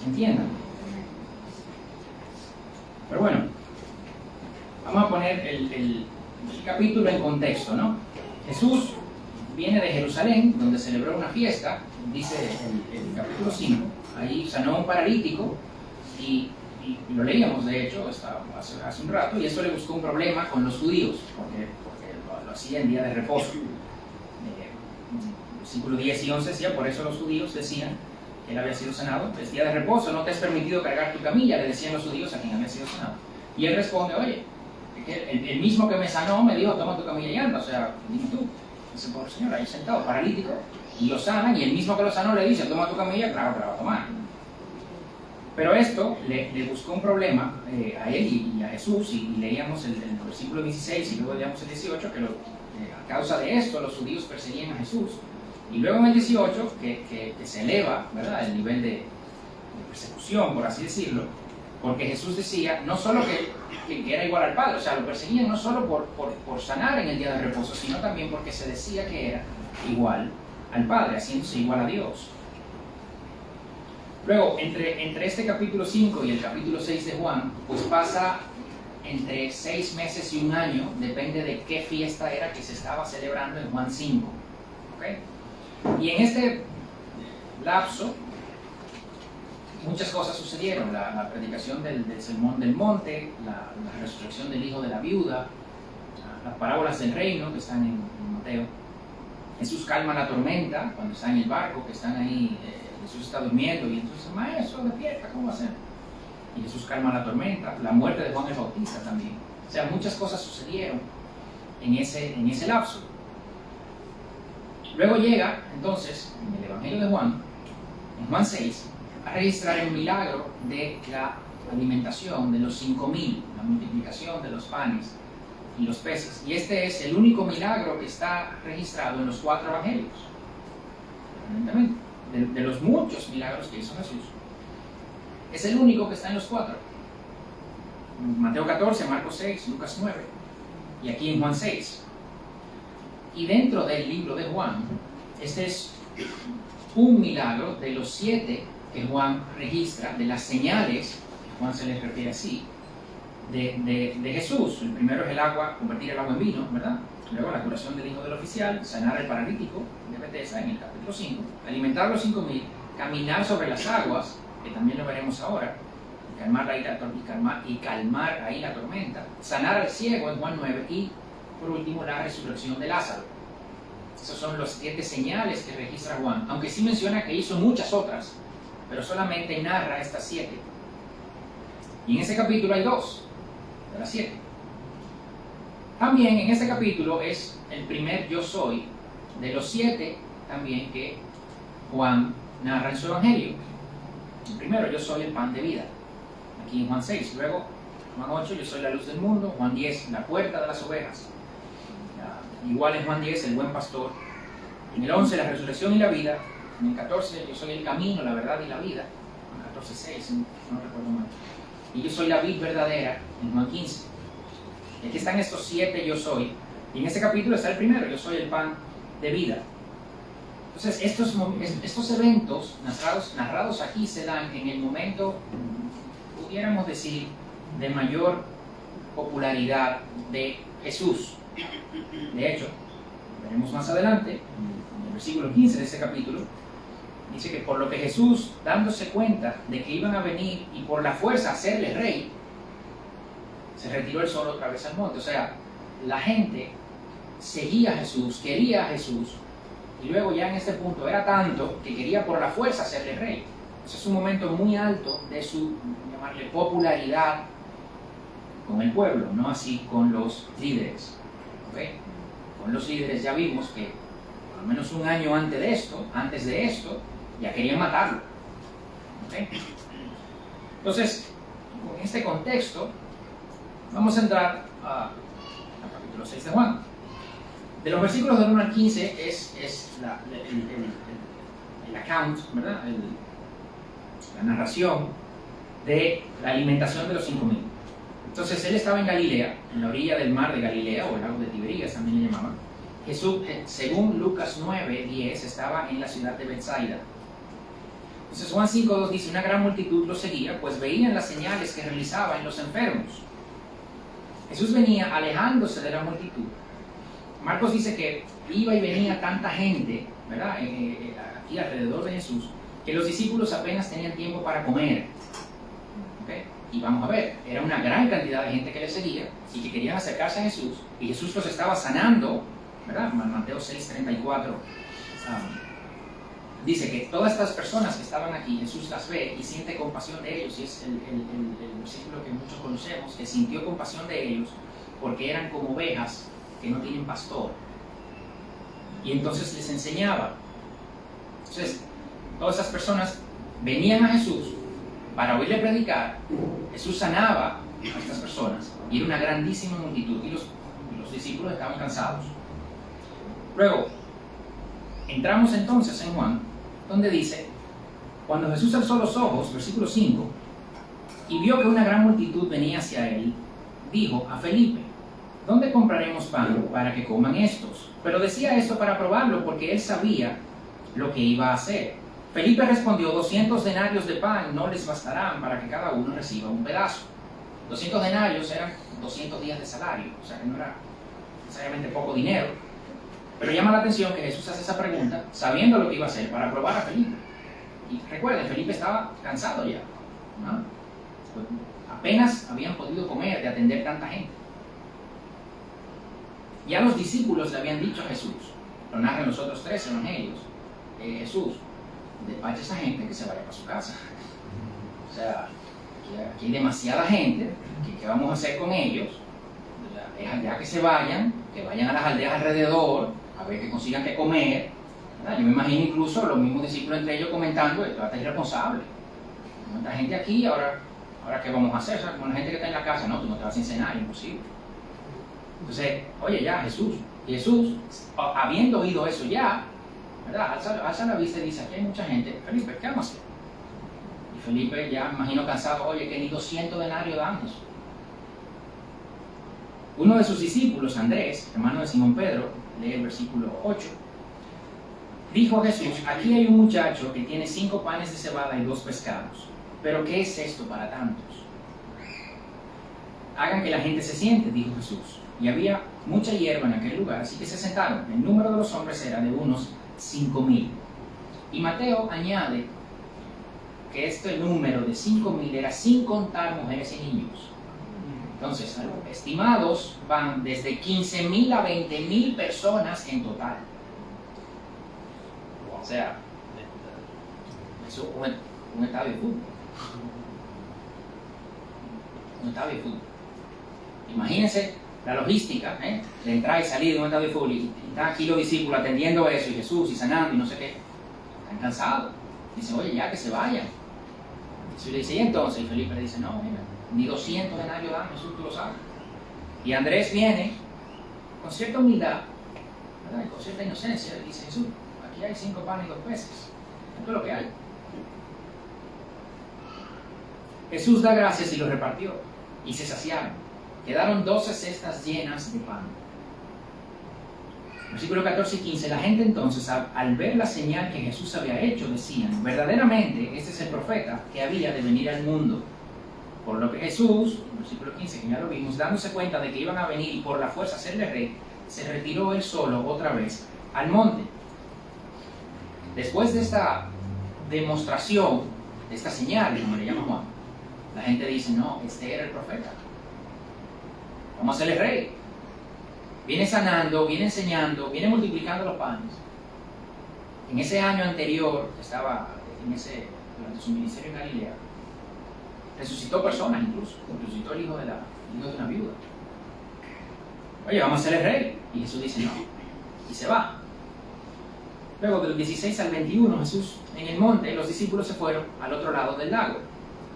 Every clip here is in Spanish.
entiendan. Pero bueno, vamos a poner el capítulo en contexto, ¿no? Jesús viene de Jerusalén, donde celebró una fiesta, dice el capítulo 5, ahí sanó a un paralítico y lo leíamos de hecho hace un rato, y eso le buscó un problema con los judíos, porque lo hacía en día de reposo. Versículo 10 y 11 decía, por eso los judíos decían que él había sido sanado, es día de reposo, no te es permitido cargar tu camilla, le decían los judíos a quien había sido sanado. Y él responde, oye, el mismo que me sanó me dijo, toma tu camilla y anda, o sea, dime tú. Dice, por señor, ahí sentado, paralítico, y lo sanan, y el mismo que lo sanó le dice, toma tu camilla, claro que la va a tomar. Pero esto le buscó un problema a él y a Jesús, y leíamos el versículo 16 y luego leíamos el 18, que a causa de esto los judíos perseguían a Jesús. Y luego en el 18, que se eleva, ¿verdad?, el nivel de persecución, por así decirlo, porque Jesús decía, no solo que era igual al Padre, o sea, lo perseguían no solo por sanar en el día de reposo, sino también porque se decía que era igual al Padre, haciéndose igual a Dios. Luego, entre este capítulo 5 y el capítulo 6 de Juan, pues pasa entre 6 meses y un año, depende de qué fiesta era que se estaba celebrando en Juan 5. ¿Okay? Y en este lapso, muchas cosas sucedieron. La predicación del Sermón del Monte, la resurrección del hijo de la viuda, las parábolas del reino que están en Mateo. Jesús calma la tormenta cuando está en el barco, que están ahí, Jesús está durmiendo y entonces, maestro, despierta, ¿cómo va a ser? Y Jesús calma la tormenta, la muerte de Juan el Bautista también. O sea, muchas cosas sucedieron en ese lapso. Luego llega, entonces, en el Evangelio de Juan, en Juan 6, a registrar el milagro de la alimentación de los 5,000, la multiplicación de los panes y los peces. Y este es el único milagro que está registrado en los 4 evangelios. Evidentemente, de los muchos milagros que hizo Jesús, es el único que está en los 4. Mateo 14, Marcos 6, Lucas 9, y aquí en Juan 6. Y dentro del libro de Juan, este es un milagro de los 7 que Juan registra, de las señales, que Juan se les refiere así, de Jesús. El primero es el agua, convertir el agua en vino, ¿verdad? Luego la curación del hijo del oficial, sanar al paralítico de Betesda en el capítulo 5, alimentar a los 5,000, caminar sobre las aguas, que también lo veremos ahora, calmar ahí la tormenta, sanar al ciego en Juan 9 y por último la resurrección de Lázaro. Esas son las 7 señales que registra Juan, aunque sí menciona que hizo muchas otras, pero solamente narra estas 7. Y en ese capítulo hay 2 de las 7. También en este capítulo es el primer yo soy de los 7 también que Juan narra en su evangelio. El primero, yo soy el pan de vida, aquí en Juan 6. Luego, Juan 8, yo soy la luz del mundo. Juan 10, la puerta de las ovejas. Igual en Juan 10, el buen pastor. En el 11, la resurrección y la vida. En el 14, yo soy el camino, la verdad y la vida. En 14:6, no recuerdo mal. Y yo soy la vid verdadera, en Juan 15. Y aquí están estos 7 yo soy. Y en este capítulo está el primero, yo soy el pan de vida. Entonces, estos eventos narrados aquí se dan en el momento, pudiéramos decir, de mayor popularidad de Jesús. De hecho, veremos más adelante, en el versículo 15 de este capítulo, dice que por lo que Jesús, dándose cuenta de que iban a venir y por la fuerza hacerle rey, se retiró él solo otra vez al monte. O sea, la gente seguía a Jesús, quería a Jesús, y luego ya en este punto era tanto que quería por la fuerza hacerle rey. Ese es un momento muy alto de su, llamarle, popularidad con el pueblo, no así con los líderes. ¿Okay? Con los líderes ya vimos que por lo menos un año antes de esto, ya querían matarlo. ¿Okay? Entonces, en este contexto, vamos a entrar al capítulo 6 de Juan. De los versículos del 1 al 15 es el account, ¿verdad? La narración de la alimentación de los 5,000. Entonces él estaba en Galilea, en la orilla del mar de Galilea, o el lago de Tiberías también le llamaban. Jesús, según Lucas 9:10, estaba en la ciudad de Betsaida, Entonces Juan 5:2 dice, una gran multitud lo seguía, pues veían las señales que realizaba en los enfermos. Jesús venía alejándose de la multitud. Marcos dice que iba y venía tanta gente, ¿verdad? Aquí alrededor de Jesús, que los discípulos apenas tenían tiempo para comer. ¿Okay? Y vamos a ver, era una gran cantidad de gente que le seguía y que querían acercarse a Jesús, y Jesús los estaba sanando, ¿verdad? Mateo 6:34 dice que todas estas personas que estaban aquí, Jesús las ve y siente compasión de ellos, y es el versículo que muchos conocemos, que sintió compasión de ellos porque eran como ovejas que no tienen pastor. Y entonces les enseñaba. Entonces, todas esas personas venían a Jesús para oírle predicar. Jesús sanaba a estas personas y era una grandísima multitud, y los discípulos estaban cansados. Luego, entramos entonces en Juan, donde dice, cuando Jesús alzó los ojos, versículo 5, y vio que una gran multitud venía hacia él, dijo a Felipe, ¿dónde compraremos pan para que coman estos? Pero decía esto para probarlo, porque él sabía lo que iba a hacer. Felipe respondió, 200 denarios de pan no les bastarán para que cada uno reciba un pedazo. 200 denarios eran 200 días de salario, o sea que no era necesariamente poco dinero. Pero llama la atención que Jesús hace esa pregunta sabiendo lo que iba a hacer para probar a Felipe. Y recuerden, Felipe estaba cansado ya, ¿no? Apenas habían podido comer de atender tanta gente. Ya los discípulos le habían dicho a Jesús, lo narran los otros 3 evangelios, Jesús, despacha a esa gente que se vaya para su casa. O sea, aquí hay demasiada gente, ¿qué vamos a hacer con ellos? Ya que se vayan, que vayan a las aldeas alrededor, a ver que consigan que comer, ¿verdad? Yo me imagino incluso los mismos discípulos entre ellos comentando, esto es irresponsable. Hay tanta gente aquí, ahora ¿qué vamos a hacer? O sea, con la gente que está en la casa, no, tú no te vas a cenar, imposible. Entonces, oye ya, Jesús, habiendo oído eso ya, ¿verdad? Alza la vista y dice, aquí hay mucha gente, Felipe, ¿qué vamos a hacer? Y Felipe ya, me imagino cansado, oye, que ni 200 denarios damos. Uno de sus discípulos, Andrés, hermano de Simón Pedro, lee el versículo 8, dijo a Jesús, aquí hay un muchacho que tiene 5 panes de cebada y 2 pescados, pero ¿qué es esto para tantos? Hagan que la gente se siente, dijo Jesús. Y había mucha hierba en aquel lugar, así que se sentaron. El número de los hombres era de unos 5,000. Y Mateo añade que este número de 5,000 era sin contar mujeres y niños. Entonces, estimados van desde 15,000 a 20,000 personas en total. O sea, eso es un estadio de fútbol. Un estadio de fútbol. Imagínense la logística, de entrar y salir de un estadio de fútbol, y están aquí los discípulos atendiendo eso, y Jesús, y sanando, y no sé qué. Están cansados. Dicen, oye, ya que se vayan. Jesús le dice, y entonces, y Felipe le dice, no, mira, ni 200 denarios dan, Jesús, tú lo sabes. Y Andrés viene con cierta humildad, ¿verdad? Y con cierta inocencia, y dice, Jesús, aquí hay 5 panes y 2 peces. Esto es lo que hay. Jesús da gracias y los repartió, y se saciaron. Quedaron 12 cestas llenas de pan. Versículo 14 y 15. La gente entonces, al ver la señal que Jesús había hecho, decían, verdaderamente este es el profeta que había de venir al mundo. Por lo que Jesús, versículo 15, que ya lo vimos, dándose cuenta de que iban a venir y por la fuerza hacerle rey, se retiró él solo otra vez al monte. Después de esta demostración, de esta señal, como le llama Juan, la gente dice, no, este era el profeta. Vamos a hacerle rey. Viene sanando, viene enseñando, viene multiplicando los panes. En ese año anterior, estaba durante su ministerio en Galilea, resucitó personas incluso. Resucitó el hijo de una viuda. Oye, vamos a hacerle rey. Y Jesús dice, no. Y se va. Luego, del 16 al 21, Jesús en el monte, los discípulos se fueron al otro lado del lago.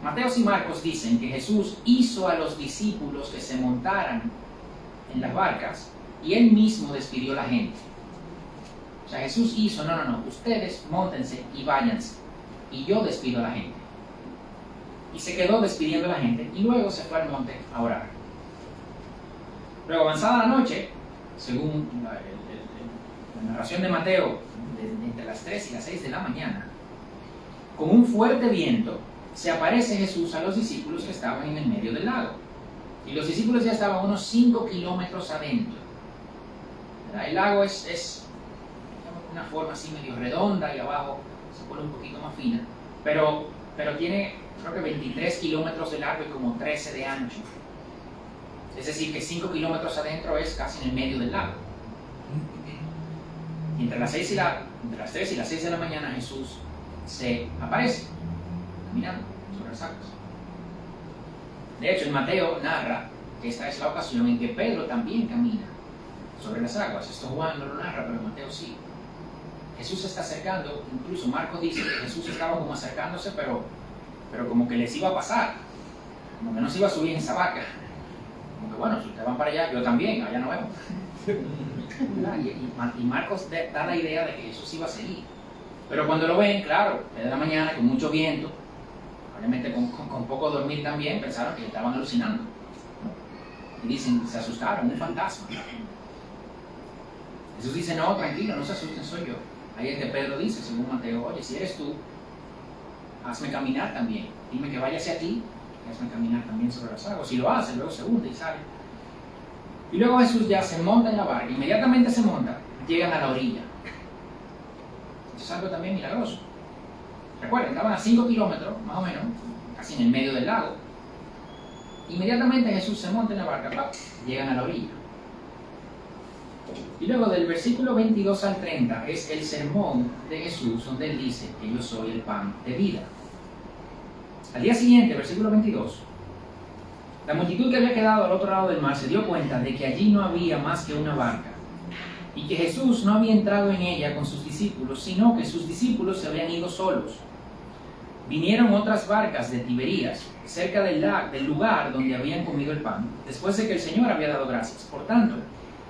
Mateo y Marcos dicen que Jesús hizo a los discípulos que se montaran en las barcas y él mismo despidió a la gente. O sea, Jesús hizo, no, ustedes móntense y váyanse y yo despido a la gente. Y se quedó despidiendo a la gente y luego se fue al monte a orar. Luego, avanzada la noche, según la narración de Mateo, entre las 3 y las 6 de la mañana, con un fuerte viento, se aparece Jesús a los discípulos que estaban en el medio del lago. Y los discípulos ya estaban unos 5 kilómetros adentro. El lago es una forma así medio redonda y abajo se pone un poquito más fina, pero tiene creo que 23 kilómetros de largo y como 13 de ancho. Es decir, que 5 kilómetros adentro es casi en el medio del lago. Y entre las 3 y las 6 de la mañana Jesús se aparece caminando sobre las aguas. De hecho, en Mateo narra que esta es la ocasión en que Pedro también camina sobre las aguas. Esto Juan no lo narra, pero Mateo sí. Jesús se está acercando, incluso Marcos dice que Jesús estaba como acercándose, pero como que les iba a pasar, como que no se iba a subir en esa barca. Como que bueno, si ustedes van para allá, yo también, allá nos vemos. Y Marcos da la idea de que Jesús iba a seguir. Pero cuando lo ven, claro, de la mañana, con mucho viento, obviamente con poco dormir también, pensaron que estaban alucinando. Y dicen, se asustaron, un fantasma. Jesús dice, no, tranquilo, no se asusten, soy yo. Ahí es que Pedro dice, según Mateo, oye, si eres tú, hazme caminar también. Dime que vaya hacia ti y hazme caminar también sobre las aguas. Si lo hace, luego se hunde y sale. Y luego Jesús ya se monta en la barca, inmediatamente se monta, llegan a la orilla. Eso es algo también milagroso. Recuerden, estaban a 5 kilómetros, más o menos, casi en el medio del lago. Inmediatamente Jesús se monta en la barca, ¡pap! Llegan a la orilla. Y luego del versículo 22 al 30 es el sermón de Jesús donde él dice que yo soy el pan de vida. Al día siguiente, versículo 22, la multitud que había quedado al otro lado del mar se dio cuenta de que allí no había más que una barca y que Jesús no había entrado en ella con sus discípulos, sino que sus discípulos se habían ido solos. Vinieron otras barcas de Tiberías, cerca del lugar donde habían comido el pan, después de que el Señor había dado gracias. Por tanto,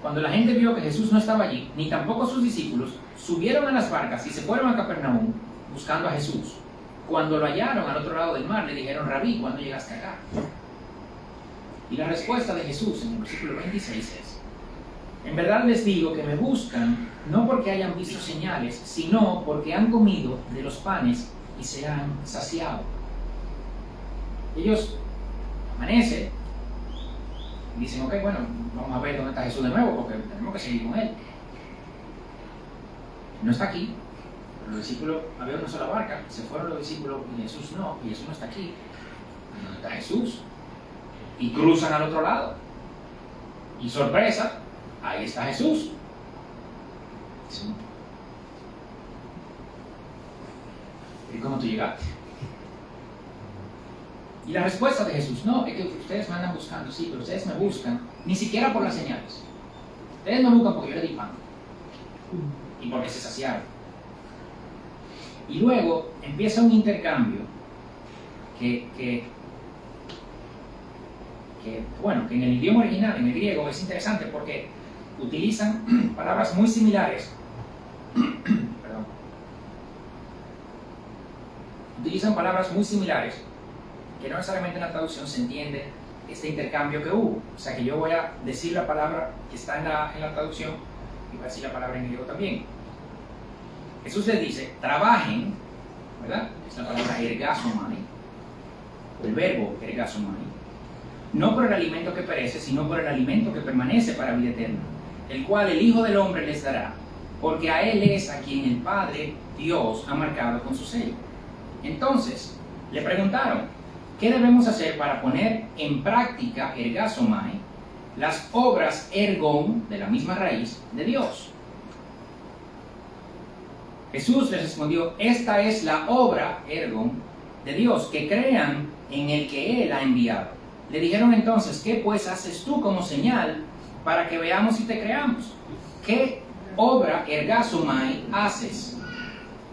cuando la gente vio que Jesús no estaba allí, ni tampoco sus discípulos, subieron a las barcas y se fueron a Capernaum buscando a Jesús. Cuando lo hallaron al otro lado del mar, le dijeron, Rabí, ¿cuándo llegaste acá? Y la respuesta de Jesús en el versículo 26 es, en verdad les digo que me buscan no porque hayan visto señales, sino porque han comido de los panes y se han saciado. Ellos amanecen y dicen, ok, bueno, vamos a ver dónde está Jesús de nuevo, porque tenemos que seguir con él. No está aquí, pero los discípulos, había una sola barca, se fueron los discípulos y Jesús no está aquí. ¿Dónde está Jesús? Y cruzan al otro lado. Y sorpresa, ahí está Jesús. Sí. ¿Y cómo tú llegaste? Y la respuesta de Jesús, no, es que ustedes me andan buscando, sí, pero ustedes me buscan ni siquiera por las señales. Ustedes me buscan porque yo les di pan y porque se saciaron. Y luego empieza un intercambio que en el idioma original, en el griego, es interesante porque utilizan palabras muy similares. Perdón. Utilizan palabras muy similares que no necesariamente en la traducción se entiende este intercambio que hubo. O sea que yo voy a decir la palabra que está en la traducción y voy a decir la palabra en griego también. Jesús les dice, trabajen, ¿verdad? Es la palabra ergasomai, el verbo ergasomai, no por el alimento que perece, sino por el alimento que permanece para vida eterna, el cual el Hijo del Hombre les dará, porque a Él es a quien el Padre Dios ha marcado con su sello. Entonces, le preguntaron, ¿qué debemos hacer para poner en práctica, ergasomai, las obras ergon, de la misma raíz, de Dios? Jesús les respondió, esta es la obra ergon de Dios, que crean en el que Él ha enviado. Le dijeron entonces, ¿qué pues haces tú como señal para que veamos y te creamos? ¿Qué obra ergasomai haces?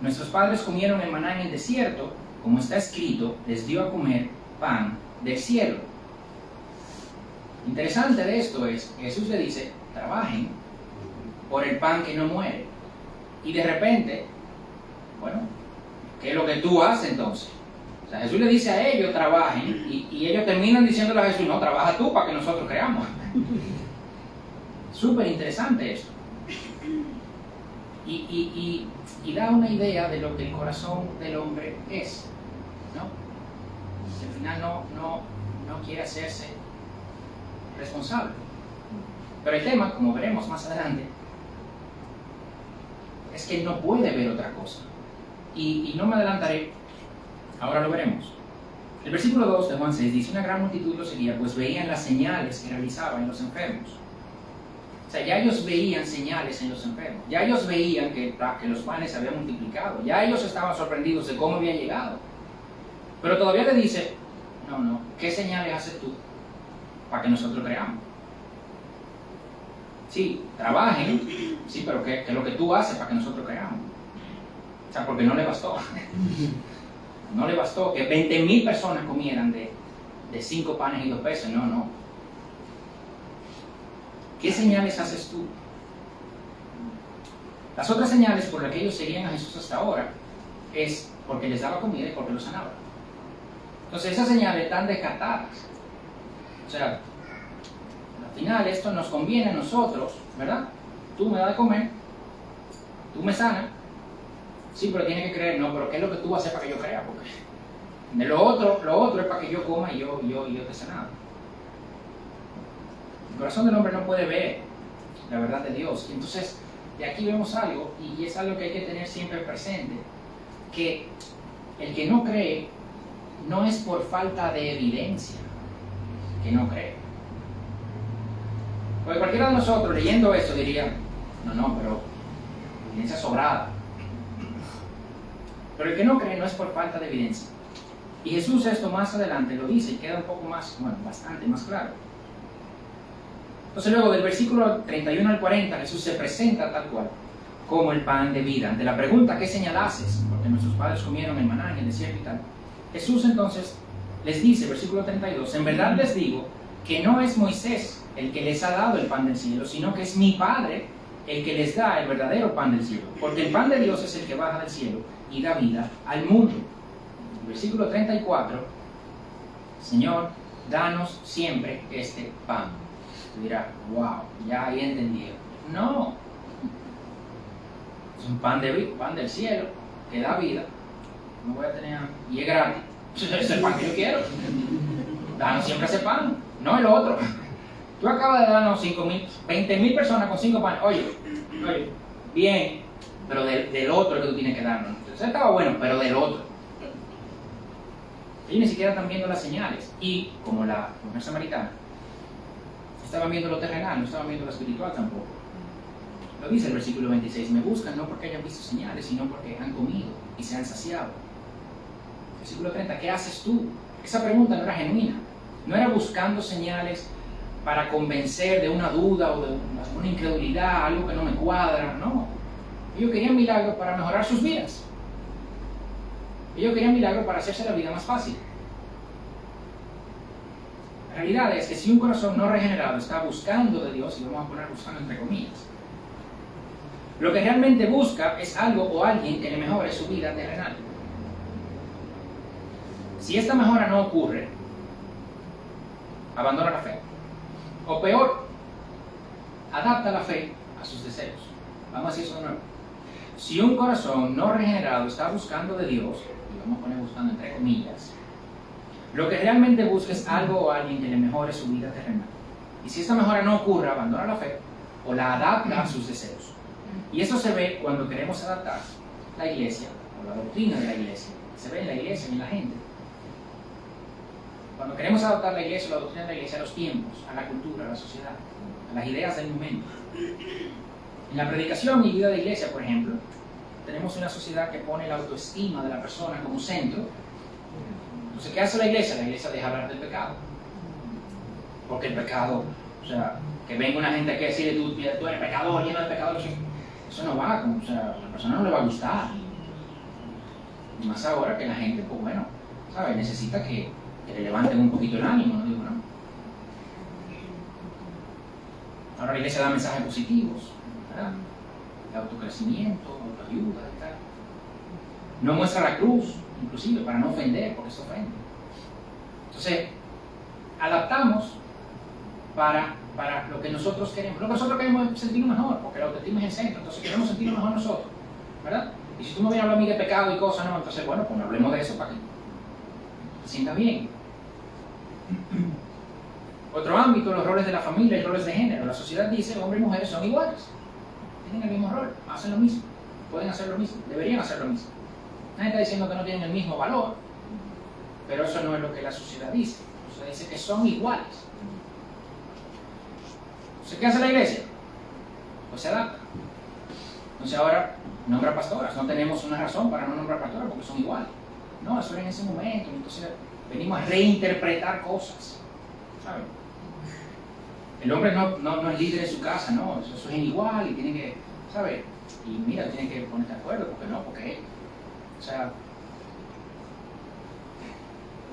Nuestros padres comieron el maná en el desierto, como está escrito, les dio a comer pan del cielo. Interesante de esto es, Jesús le dice, trabajen por el pan que no muere. Y de repente, bueno, ¿qué es lo que tú haces entonces? O sea, Jesús le dice a ellos, trabajen, y ellos terminan diciéndole a Jesús, no, trabaja tú para que nosotros creamos. Súper interesante esto. y da una idea de lo que el corazón del hombre es, ¿no? Que al final no quiere hacerse responsable. Pero el tema, como veremos más adelante, es que no puede ver otra cosa. Y no me adelantaré, ahora lo veremos. El versículo 2 de Juan 6 dice: una gran multitud lo seguía, pues veían las señales que realizaban en los enfermos. O sea, ya ellos veían señales en los enfermos, ya ellos veían que los panes se habían multiplicado, ya ellos estaban sorprendidos de cómo había llegado. Pero todavía le dice: no, ¿qué señales haces tú para que nosotros creamos? Sí, trabajen, sí, pero ¿qué es lo que tú haces para que nosotros creamos? O sea, porque no le bastó. No le bastó que 20,000 personas comieran de 5 panes y 2 peces, no. ¿Qué señales haces tú? Las otras señales por las que ellos seguían a Jesús hasta ahora es porque les daba comida y porque los sanaba. Entonces esas señales están descartadas. O sea, al final esto nos conviene a nosotros, ¿verdad? Tú me das de comer, tú me sanas. Sí, pero tienes que creer, no, pero ¿qué es lo que tú vas a hacer para que yo crea? Porque de lo otro es para que yo coma y yo te sanado. El corazón del hombre no puede ver la verdad de Dios. Y entonces, de aquí vemos algo, y es algo que hay que tener siempre presente, que el que no cree no es por falta de evidencia que no cree. Porque cualquiera de nosotros leyendo esto diría: no, pero evidencia sobrada. Pero el que no cree no es por falta de evidencia. Y Jesús esto más adelante lo dice y queda un poco más, bastante más claro. Entonces luego del versículo 31 al 40 Jesús se presenta tal cual como el pan de vida. Ante la pregunta: ¿qué señal haces? Porque nuestros padres comieron el maná en el desierto y tal. Jesús entonces les dice, versículo 32, en verdad les digo que no es Moisés el que les ha dado el pan del cielo, sino que es mi Padre el que les da el verdadero pan del cielo. Porque el pan de Dios es el que baja del cielo y da vida al mundo. Versículo 34, Señor, danos siempre este pan. Tú dirás: wow, ya ahí entendí. No, es un pan del cielo que da vida. No voy a tener, y es gratis. Es el pan que yo quiero. Danos siempre ese pan, no el otro. Tú acabas de darnos 20,000 personas con 5 panes. Oye, bien, pero del otro que tú tienes que darnos. Entonces estaba bueno, pero del otro. Ellos ni siquiera están viendo las señales. Y como la mujer samaritana, estaban viendo lo terrenal, no estaban viendo lo espiritual tampoco. Lo dice el versículo 26, me buscan no porque hayan visto señales, sino porque han comido y se han saciado. Versículo 30, ¿qué haces tú? Esa pregunta no era genuina, no era buscando señales para convencer de una duda o de una incredulidad, algo que no me cuadra, no. Ellos querían milagros para mejorar sus vidas. Ellos querían milagros para hacerse la vida más fácil. La realidad es que si un corazón no regenerado está buscando de Dios, y vamos a poner buscando entre comillas, lo que realmente busca es algo o alguien que le mejore su vida terrenal. Si esta mejora no ocurre, abandona la fe. O peor, adapta la fe a sus deseos. Vamos a decir eso de nuevo. Si un corazón no regenerado está buscando de Dios, y vamos a poner buscando entre comillas, lo que realmente busca es algo o alguien que le mejore su vida terrenal. Y si esta mejora no ocurre, abandona la fe o la adapta a sus deseos. Y eso se ve cuando queremos adaptar la iglesia o la doctrina de la iglesia. Se ve en la iglesia y en la gente. Cuando queremos adaptar la iglesia o la doctrina de la iglesia a los tiempos, a la cultura, a la sociedad, a las ideas del momento. En la predicación y vida de la iglesia, por ejemplo, tenemos una sociedad que pone la autoestima de la persona como centro. Entonces, ¿qué hace la iglesia? La iglesia deja hablar del pecado. Porque el pecado, o sea, que venga una gente que decirle tú eres pecador, lleno de pecadores, eso no va, o sea, a la persona no le va a gustar. Y más ahora que la gente, pues bueno, ¿sabes? Necesita que le levanten un poquito el ánimo, no digo no. Ahora la iglesia da mensajes positivos, ¿verdad? De autocrecimiento, autoayuda y tal. No muestra la cruz, inclusive, para no ofender, porque eso ofende. Entonces, adaptamos para lo que nosotros queremos. Lo que nosotros queremos es sentirnos mejor, porque la autoestima es el centro, entonces queremos sentirnos mejor nosotros, ¿verdad? Y si tú me vienes a hablar a mí de pecado y cosas, no, entonces bueno, pues hablemos de eso para que te sientas bien. Otro ámbito, los roles de la familia y roles de género. La sociedad dice, hombres y mujeres son iguales, tienen el mismo rol, hacen lo mismo, pueden hacer lo mismo, deberían hacer lo mismo. Nadie está diciendo que no tienen el mismo valor, pero eso no es lo que la sociedad dice. La sociedad dice que son iguales. Entonces, ¿qué hace la iglesia? Pues se adapta. Entonces ahora nombra pastoras. No tenemos una razón para no nombrar pastoras porque son iguales. No, eso era en ese momento. Entonces venimos a reinterpretar cosas, ¿saben? El hombre no es líder en su casa, no. Eso es igual y tiene que, ¿sabes? Y mira, tiene que ponerte de acuerdo, porque no, porque, o sea,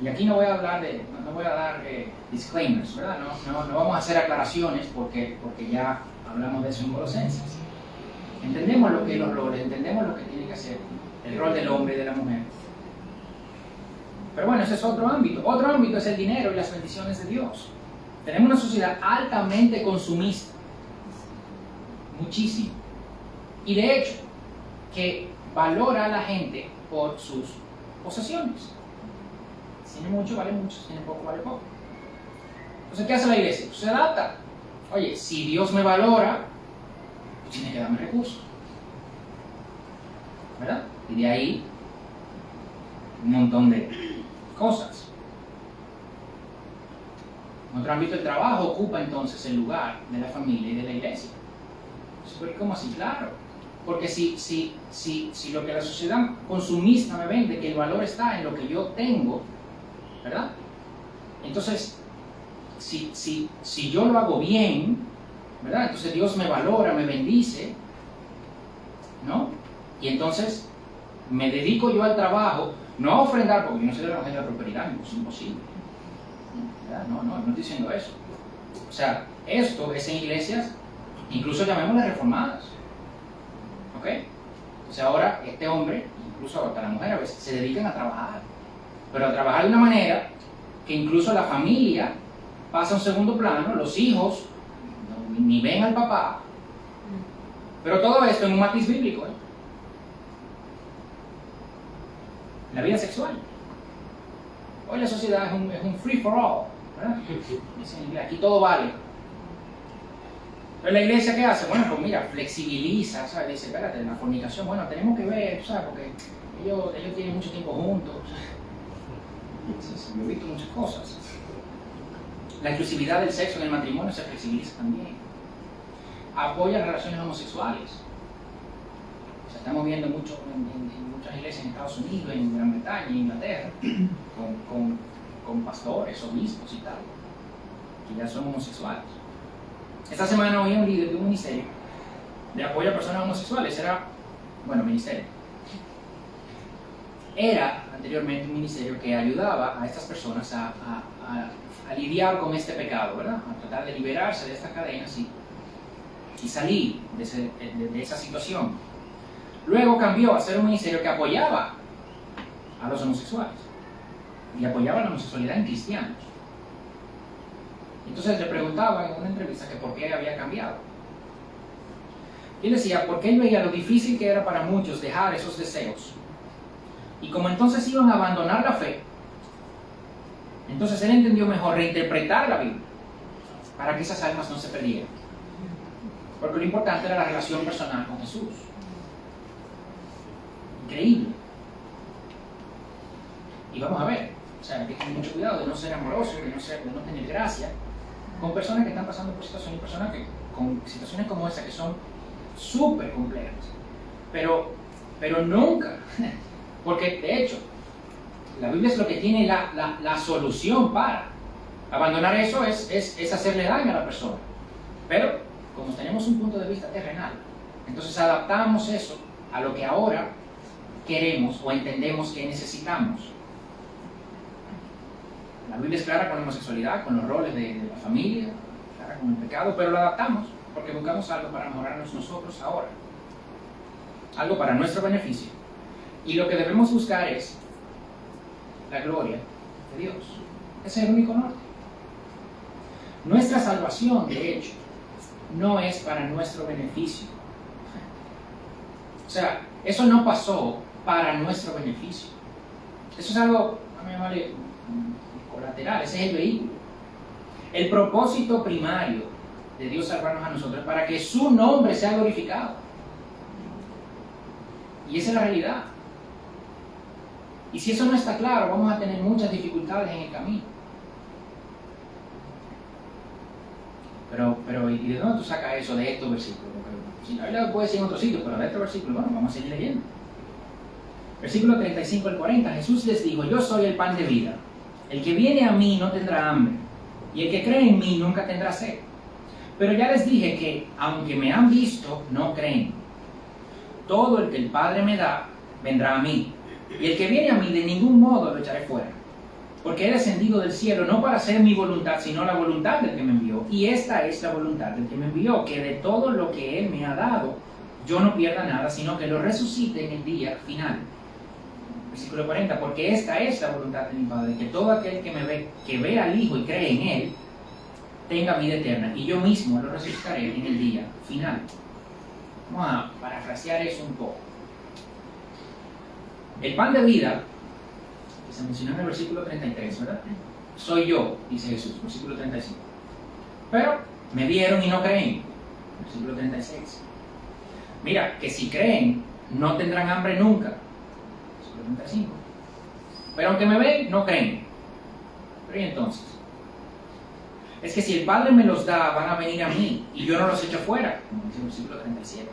y aquí no voy a hablar no voy a dar disclaimers, ¿verdad? No vamos a hacer aclaraciones porque ya hablamos de eso en Colosenses. Entendemos lo que los roles, entendemos lo que tiene que hacer el rol del hombre y de la mujer. Pero bueno, ese es otro ámbito. Otro ámbito es el dinero y las bendiciones de Dios. Tenemos una sociedad altamente consumista, muchísimo. Y de hecho, que valora a la gente por sus posesiones. Si tiene mucho, vale mucho. Si tiene poco, vale poco. Entonces, ¿qué hace la iglesia? Pues se adapta. Oye, si Dios me valora, pues tiene que darme recursos, ¿verdad? Y de ahí, un montón de cosas. En otro ámbito, el trabajo ocupa entonces el lugar de la familia y de la iglesia. ¿Cómo así? Claro. Porque si lo que la sociedad consumista me vende, que el valor está en lo que yo tengo, ¿verdad? Entonces, si yo lo hago bien, ¿verdad? Entonces Dios me valora, me bendice, ¿no? Y entonces me dedico yo al trabajo, no a ofrendar, porque yo no soy del evangelio de la prosperidad, es imposible. ¿Verdad? No estoy diciendo eso. O sea, esto es en iglesias, incluso llamémoslas reformadas. ¿Ok? Entonces ahora este hombre, incluso hasta la mujer a veces, se dedican a trabajar. Pero a trabajar de una manera que incluso la familia pasa a un segundo plano, los hijos ni ven al papá. Pero todo esto en un matiz bíblico, ¿eh? La vida sexual. Hoy la sociedad es un free for all, ¿verdad? Aquí todo vale. Pero la iglesia, ¿qué hace? Bueno, pues mira, flexibiliza, ¿sabes? Dice, espérate, la fornicación, bueno, tenemos que ver, ¿sabes? Porque ellos tienen mucho tiempo juntos. Yo he visto muchas cosas. La exclusividad del sexo en el matrimonio se flexibiliza también. Apoya relaciones homosexuales. O sea, estamos viendo mucho en muchas iglesias en Estados Unidos, en Gran Bretaña, en Inglaterra, con pastores, obispos y tal, que ya son homosexuales. Esta semana oí a un líder de un ministerio de apoyo a personas homosexuales. Ministerio. Era anteriormente un ministerio que ayudaba a estas personas a lidiar con este pecado, ¿verdad? A tratar de liberarse de estas cadenas y salir de esa situación. Luego cambió a ser un ministerio que apoyaba a los homosexuales y apoyaba la homosexualidad en cristianos. Entonces le preguntaba en una entrevista que por qué había cambiado. Y él decía, porque él veía lo difícil que era para muchos dejar esos deseos. Y como entonces iban a abandonar la fe, entonces él entendió mejor reinterpretar la Biblia para que esas almas no se perdieran. Porque lo importante era la relación personal con Jesús. Increíble. Y vamos a ver, o sea, hay que tener mucho cuidado de no ser amoroso, de no tener gracia con personas que están pasando por situaciones, personas con situaciones como esa que son súper complejas. Pero nunca, porque de hecho, la Biblia es lo que tiene la solución para abandonar eso, es hacerle daño a la persona. Pero como tenemos un punto de vista terrenal, entonces adaptamos eso a lo que ahora queremos o entendemos que necesitamos. La Biblia es clara con la homosexualidad, con los roles de la familia, clara con el pecado, pero lo adaptamos porque buscamos algo para mejorarnos nosotros ahora, algo para nuestro beneficio. Y lo que debemos buscar es la gloria de Dios. Ese es el único norte. Nuestra salvación, de hecho, no es para nuestro beneficio. O sea, eso no pasó para nuestro beneficio. Eso es algo, a mí me vale, colateral, ese es el vehículo. El propósito primario de Dios salvarnos a nosotros es para que su nombre sea glorificado. Y esa es la realidad. Y si eso no está claro, vamos a tener muchas dificultades en el camino. Pero ¿y de dónde tú sacas eso de estos versículos? Porque si la Biblia puede decir en otros sitios, pero de estos versículos, bueno, vamos a seguir leyendo. Versículo 35 al 40, Jesús les dijo: yo soy el pan de vida. El que viene a mí no tendrá hambre, y el que cree en mí nunca tendrá sed. Pero ya les dije que, aunque me han visto, no creen. Todo el que el Padre me da, vendrá a mí. Y el que viene a mí, de ningún modo lo echaré fuera. Porque he descendido del cielo no para hacer mi voluntad, sino la voluntad del que me envió. Y esta es la voluntad del que me envió, que de todo lo que Él me ha dado, yo no pierda nada, sino que lo resucite en el día final. Versículo 40, porque esta es la voluntad de mi Padre, que todo aquel que ve al Hijo y cree en Él, tenga vida eterna, y yo mismo lo resucitaré en el día final. Vamos a parafrasear eso un poco. El pan de vida, que se mencionó en el versículo 33, ¿verdad? Soy yo, dice Jesús, versículo 35. Pero me vieron y no creen, versículo 36. Mira, que si creen, no tendrán hambre nunca, versículo 35. Pero aunque me ven, no creen. Pero ¿y entonces? Es que si el Padre me los da, van a venir a mí, y yo no los echo fuera, como dice el versículo 37.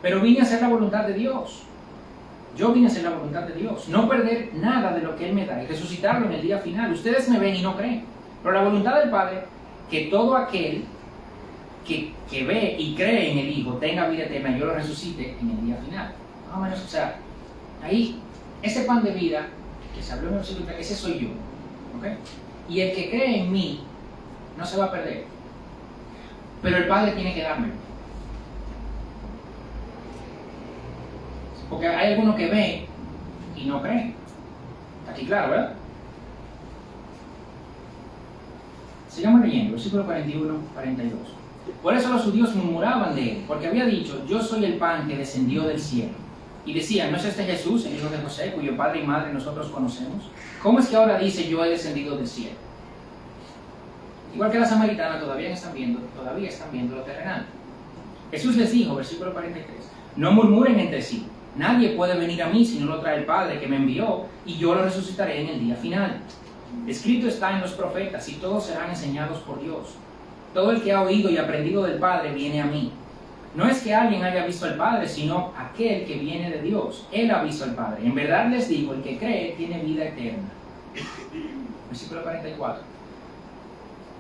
Pero vine a hacer la voluntad de Dios. Yo vine a hacer la voluntad de Dios, no perder nada de lo que Él me da y resucitarlo en el día final. Ustedes me ven y no creen, pero la voluntad del Padre, que todo aquel que ve y cree en el Hijo tenga vida eterna y yo lo resucite en el día final. Más o menos, o sea, ahí, ese pan de vida que se habló en el versículo 3, ese soy yo. ¿Okay? Y el que cree en mí no se va a perder, pero el Padre tiene que dármelo. Porque hay algunos que ven y no creen. Está aquí claro, ¿verdad? Sigamos leyendo, versículo 41, 42. Por eso los judíos murmuraban de él, porque había dicho: yo soy el pan que descendió del cielo. Y decían: ¿no es este Jesús, el hijo de José, cuyo padre y madre nosotros conocemos? ¿Cómo es que ahora dice: yo he descendido del cielo? Igual que la samaritana, todavía están viendo lo terrenal. Jesús les dijo, versículo 43, no murmuren entre sí. Nadie puede venir a mí si no lo trae el Padre que me envió, y yo lo resucitaré en el día final. Escrito está en los profetas, y todos serán enseñados por Dios. Todo el que ha oído y aprendido del Padre viene a mí. No es que alguien haya visto al Padre, sino aquel que viene de Dios. Él ha visto al Padre. En verdad les digo, el que cree tiene vida eterna. Versículo 44.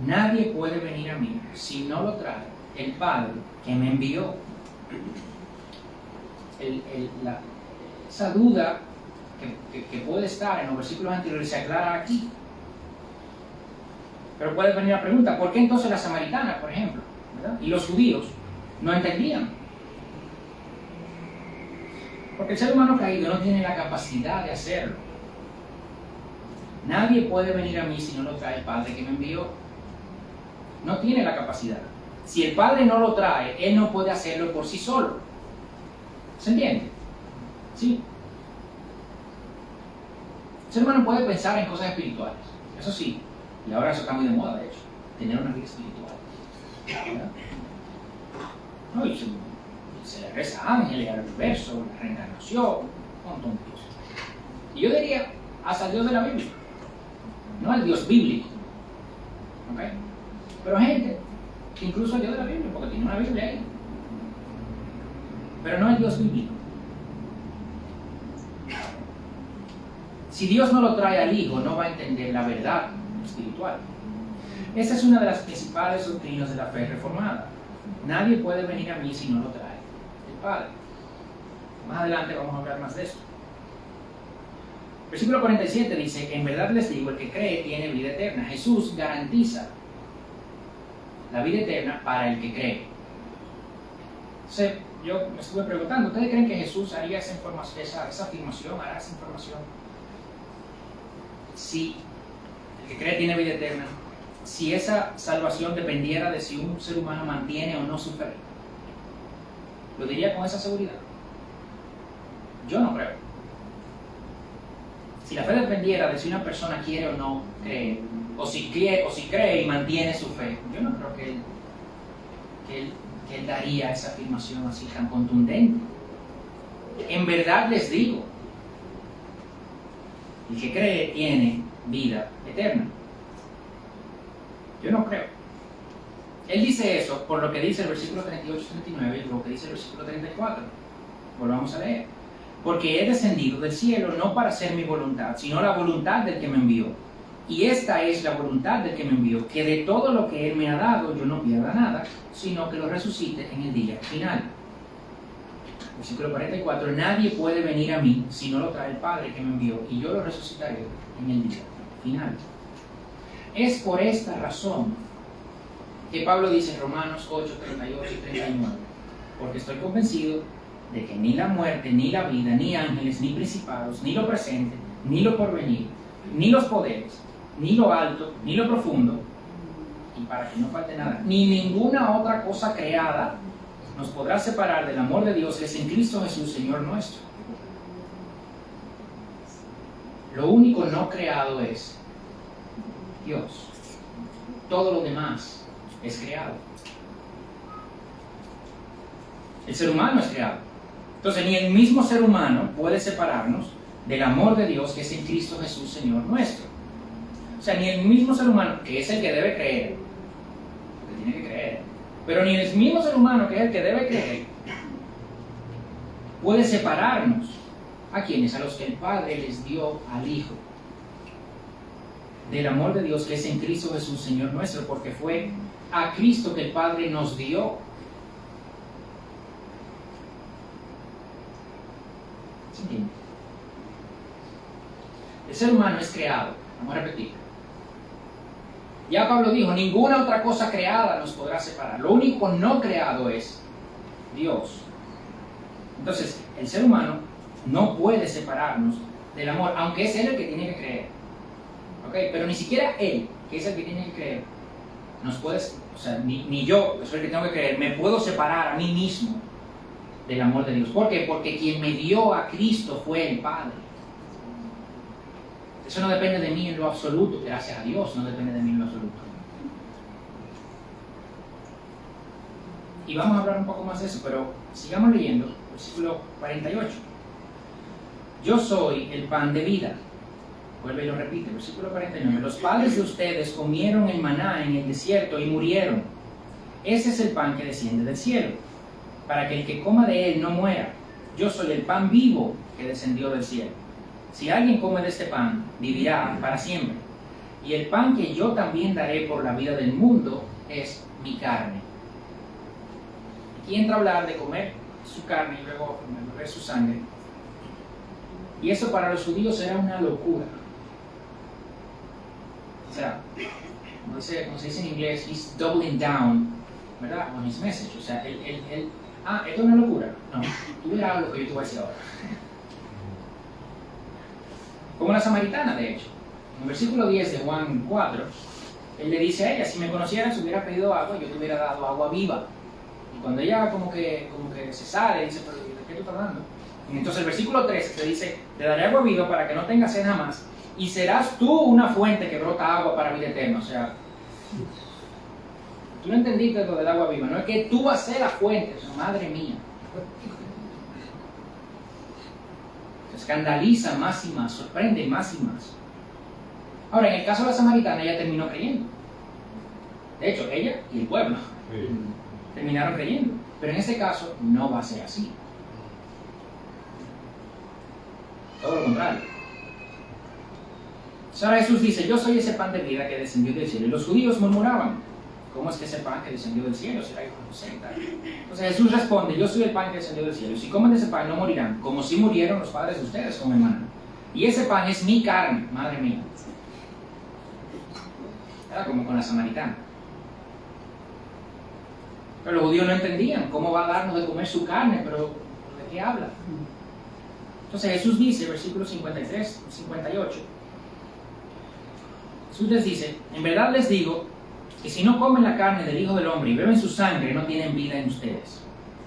Nadie puede venir a mí si no lo trae el Padre que me envió. Esa duda que puede estar en los versículos anteriores se aclara aquí. Pero puede venir la pregunta: ¿por qué entonces la samaritana, por ejemplo, ¿verdad? Y los judíos no entendían? Porque el ser humano caído no tiene la capacidad de hacerlo. Nadie puede venir a mí si no lo trae el Padre que me envió. No tiene la capacidad. Si el Padre no lo trae, Él no puede hacerlo por sí solo. ¿Se entiende? ¿Sí? El ser humano puede pensar en cosas espirituales, eso sí, y ahora eso está muy de moda, de hecho, tener una vida espiritual. ¿Verdad? No, y se le reza a ángeles, al universo, la reencarnación, un montón de cosas. Y yo diría, hasta el Dios de la Biblia, no al Dios bíblico. ¿Okay? Pero gente que incluso el Dios de la Biblia, porque tiene una Biblia ahí, pero no el Dios bíblico. Si Dios no lo trae al Hijo, no va a entender la verdad espiritual. Esa es una de las principales doctrinas de la fe reformada. Nadie puede venir a mí si no lo trae el Padre. Más adelante vamos a hablar más de esto. Versículo 47 dice: en verdad les digo, el que cree tiene vida eterna. Jesús garantiza la vida eterna para el que cree. Entonces, yo me estuve preguntando, ¿ustedes creen que Jesús haría esa afirmación, hará esa información? Si el que cree tiene vida eterna, si esa salvación dependiera de si un ser humano mantiene o no su fe? ¿Lo diría con esa seguridad? Yo no creo. Si la fe dependiera de si una persona quiere o no creer, o si cree y mantiene su fe, yo no creo que él daría esa afirmación así tan contundente. En verdad les digo, el que cree tiene vida eterna. Yo no creo. Él dice eso por lo que dice el versículo 38-39 y lo que dice el versículo 34. Volvamos a leer. Porque he descendido del cielo no para hacer mi voluntad, sino la voluntad del que me envió. Y esta es la voluntad del que me envió, que de todo lo que Él me ha dado yo no pierda nada, sino que lo resucite en el día final. Versículo 44. Nadie puede venir a mí si no lo trae el Padre que me envió, y yo lo resucitaré en el día final. Es por esta razón que Pablo dice en Romanos 8, 38 y 39, porque estoy convencido de que ni la muerte, ni la vida, ni ángeles, ni principados, ni lo presente, ni lo porvenir, ni los poderes, ni lo alto, ni lo profundo, y para que no falte nada, ni ninguna otra cosa creada nos podrá separar del amor de Dios que es en Cristo Jesús, Señor nuestro. Lo único no creado es Dios. Todo lo demás es creado. El ser humano es creado. Entonces, ni el mismo ser humano puede separarnos del amor de Dios que es en Cristo Jesús, Señor nuestro. O sea, ni el mismo ser humano, que es el que debe creer, porque tiene que creer, pero ni el mismo ser humano, que es el que debe creer, puede separarnos. ¿A quiénes? A los que el Padre les dio al Hijo. Del amor de Dios que es en Cristo Jesús, Señor nuestro, porque fue a Cristo que el Padre nos dio. ¿Se entiende? El ser humano es creado. Vamos a repetir. Ya Pablo dijo, ninguna otra cosa creada nos podrá separar. Lo único no creado es Dios. Entonces, el ser humano no puede separarnos del amor, aunque es Él el que tiene que creer. ¿Okay? Pero ni siquiera Él, que es el que tiene que creer, nos puede, o sea, ni yo, que soy el que tengo que creer, me puedo separar a mí mismo del amor de Dios. ¿Por qué? Porque quien me dio a Cristo fue el Padre. Eso no depende de mí en lo absoluto, gracias a Dios, no depende de mí en lo absoluto. Y vamos a hablar un poco más de eso, pero sigamos leyendo, versículo 48. Yo soy el pan de vida. Vuelve y lo repite, versículo 49. Los padres de ustedes comieron el maná en el desierto y murieron. Ese es el pan que desciende del cielo, para que el que coma de él no muera. Yo soy el pan vivo que descendió del cielo. Si alguien come de este pan, vivirá para siempre. Y el pan que yo también daré por la vida del mundo es mi carne. Aquí entra a hablar de comer su carne y luego beber su sangre. Y eso para los judíos era una locura. O sea, como se dice en inglés, he's doubling down, ¿verdad? On his message. O sea, esto es una locura. No, tú verás lo que yo te voy a decir ahora. Como la samaritana, de hecho. En el versículo 10 de Juan 4, él le dice a ella, si me conocieras, hubiera pedido agua, yo te hubiera dado agua viva. Y cuando ella como que se sale, dice, pero ¿de qué tú estás hablando? Y entonces el versículo 13 te dice, te daré agua viva para que no tengas sed jamás, y serás tú una fuente que brota agua para vida eterna. O sea, tú no entendiste lo del agua viva, no es que tú vas a ser la fuente, o sea, madre mía. Se escandaliza más y más, sorprende más y más. Ahora, en el caso de la samaritana, ella terminó creyendo. De hecho, ella y el pueblo terminaron creyendo. Pero en este caso, no va a ser así. Todo lo contrario. Ahora Jesús dice, yo soy ese pan de vida que descendió del cielo. Y los judíos murmuraban, ¿cómo es que ese pan que descendió del cielo será hijo de José? Entonces Jesús responde, yo soy el pan que descendió del cielo. Y si comen de ese pan no morirán, como si murieron los padres de ustedes con maná. Y ese pan es mi carne, madre mía. Era como con la samaritana. Pero los judíos no entendían, ¿cómo va a darnos de comer su carne? Pero ¿de qué habla? Entonces Jesús dice, versículos 53, 58, Jesús les dice, en verdad les digo que si no comen la carne del Hijo del Hombre y beben su sangre, no tienen vida en ustedes.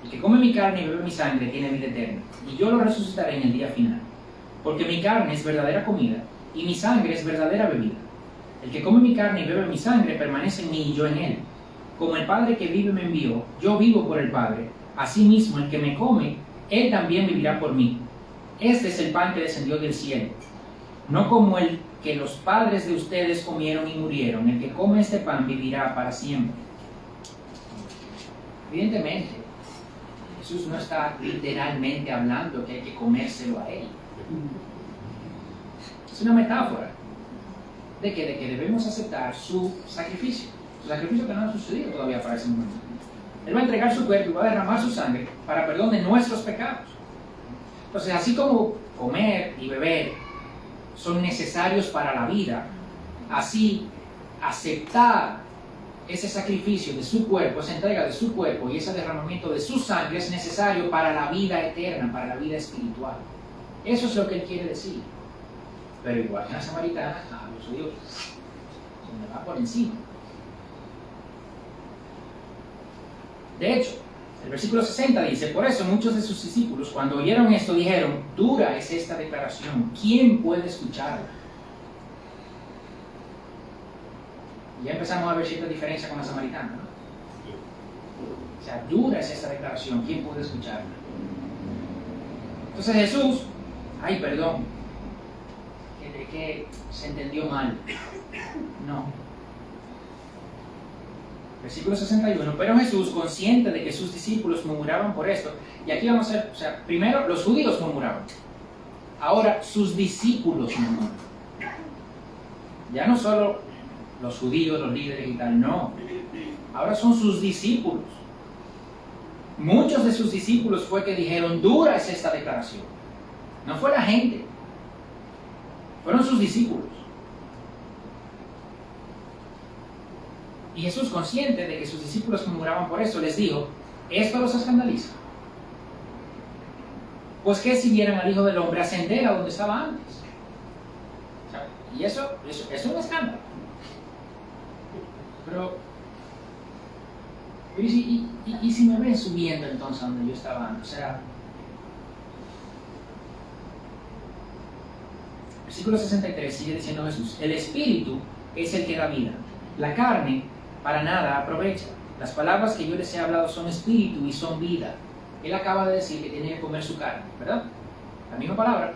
El que come mi carne y bebe mi sangre tiene vida eterna, y yo lo resucitaré en el día final. Porque mi carne es verdadera comida, y mi sangre es verdadera bebida. El que come mi carne y bebe mi sangre permanece en mí y yo en él. Como el Padre que vive me envió, yo vivo por el Padre. Asimismo, el que me come, él también vivirá por mí. Este es el pan que descendió del cielo, no como el que los padres de ustedes comieron y murieron. El que come este pan vivirá para siempre. Evidentemente, Jesús no está literalmente hablando que hay que comérselo a él. Es una metáfora de que debemos aceptar su sacrificio que no ha sucedido todavía para ese momento. Él va a entregar su cuerpo y va a derramar su sangre para perdón de nuestros pecados. Entonces, así como comer y beber son necesarios para la vida, así aceptar ese sacrificio de su cuerpo, esa entrega de su cuerpo y ese derramamiento de su sangre es necesario para la vida eterna, para la vida espiritual. Eso es lo que él quiere decir. Pero igual que la samaritana, a los judíos se me va por encima. De hecho, el versículo 60 dice: por eso muchos de sus discípulos, cuando oyeron esto, dijeron: dura es esta declaración, ¿quién puede escucharla? Y ya empezamos a ver cierta diferencia con la samaritana, ¿no? O sea, dura es esta declaración, ¿quién puede escucharla? Entonces Jesús, ay, perdón, que se entendió mal. No. Versículo 61, pero Jesús, consciente de que sus discípulos murmuraban por esto, y aquí vamos a ver, o sea, primero los judíos murmuraban, ahora sus discípulos murmuran. Ya no solo los judíos, los líderes y tal, no, ahora son sus discípulos. Muchos de sus discípulos fue que dijeron: dura es esta declaración. No fue la gente, fueron sus discípulos. Y Jesús, consciente de que sus discípulos murmuraban por eso, les dijo: ¿esto los escandaliza? Pues que si vieran al Hijo del Hombre ascender a donde estaba antes. O sea, y eso es un escándalo. Pero ¿y si me ven subiendo entonces a donde yo estaba antes? O sea, versículo 63 sigue diciendo Jesús: el Espíritu es el que da vida, la carne para nada aprovecha. Las palabras que yo les he hablado son espíritu y son vida. Él acaba de decir que tiene que comer su carne, ¿verdad? La misma palabra.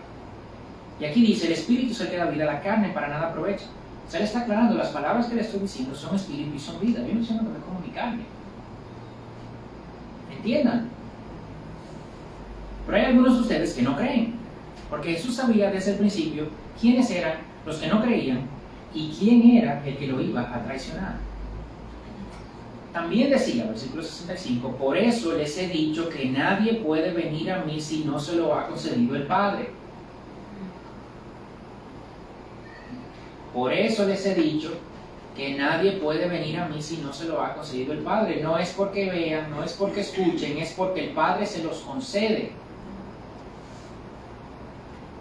Y aquí dice: el espíritu es el que da vida, la carne para nada aprovecha. O sea, él está aclarando: las palabras que le estoy diciendo son espíritu y son vida. Yo no estoy diciendo que me como mi carne. ¿Entiendan? Pero hay algunos de ustedes que no creen, porque Jesús sabía desde el principio quiénes eran los que no creían y quién era el que lo iba a traicionar. También decía, versículo 65, por eso les he dicho que nadie puede venir a mí si no se lo ha concedido el Padre. Por eso les he dicho que nadie puede venir a mí si no se lo ha concedido el Padre. No es porque vean, no es porque escuchen, es porque el Padre se los concede.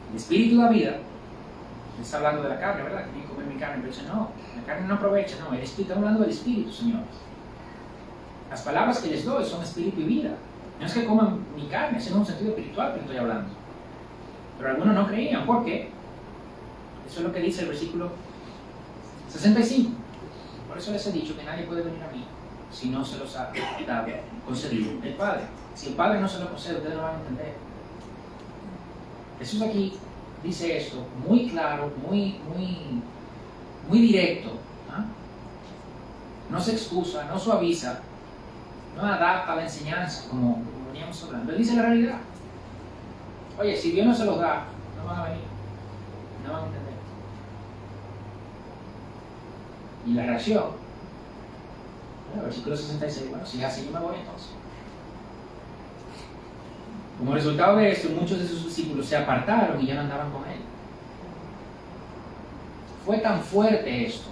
El Espíritu da vida. Está hablando de la carne, ¿verdad? Que tienen que comer mi carne, pero dice: no, la carne no aprovecha, no, el Espíritu. Está hablando del Espíritu, señores. Las palabras que les doy son espíritu y vida. No es que coman mi carne, es en un sentido espiritual que estoy hablando. Pero algunos no creían. ¿Por qué? Eso es lo que dice el versículo 65. Por eso les he dicho que nadie puede venir a mí si no se los ha dado, concedido el Padre. Si el Padre no se lo concede, ustedes no van a entender. Jesús aquí dice esto muy claro, muy directo. ¿Ah? No se excusa, no suaviza, no adapta la enseñanza como veníamos hablando. Él dice la realidad. Oye, si Dios no se los da, no van a venir, no van a entender. Y la reacción, bueno, versículo 66, bueno, si es así, yo me voy entonces. Como resultado de esto, muchos de sus discípulos se apartaron y ya no andaban con él. Fue tan fuerte esto,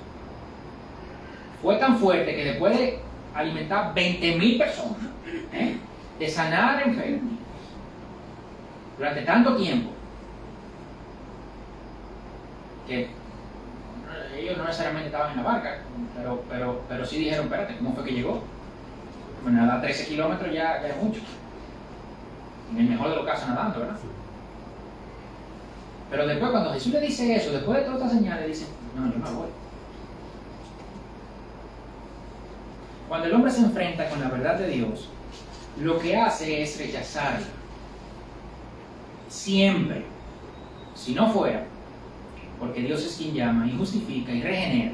fue tan fuerte que después de alimentar 20,000 personas, de sanar enfermos, durante tanto tiempo, que ellos no necesariamente estaban en la barca, pero sí dijeron, espérate, ¿cómo fue que llegó? Bueno, nada, 13 kilómetros ya es mucho. En el mejor de los casos nadando, ¿verdad? Pero después cuando Jesús le dice eso, después de todas estas señales, dice, no, yo no voy. Cuando el hombre se enfrenta con la verdad de Dios, lo que hace es rechazarla. Siempre. Si no fuera, porque Dios es quien llama y justifica y regenera.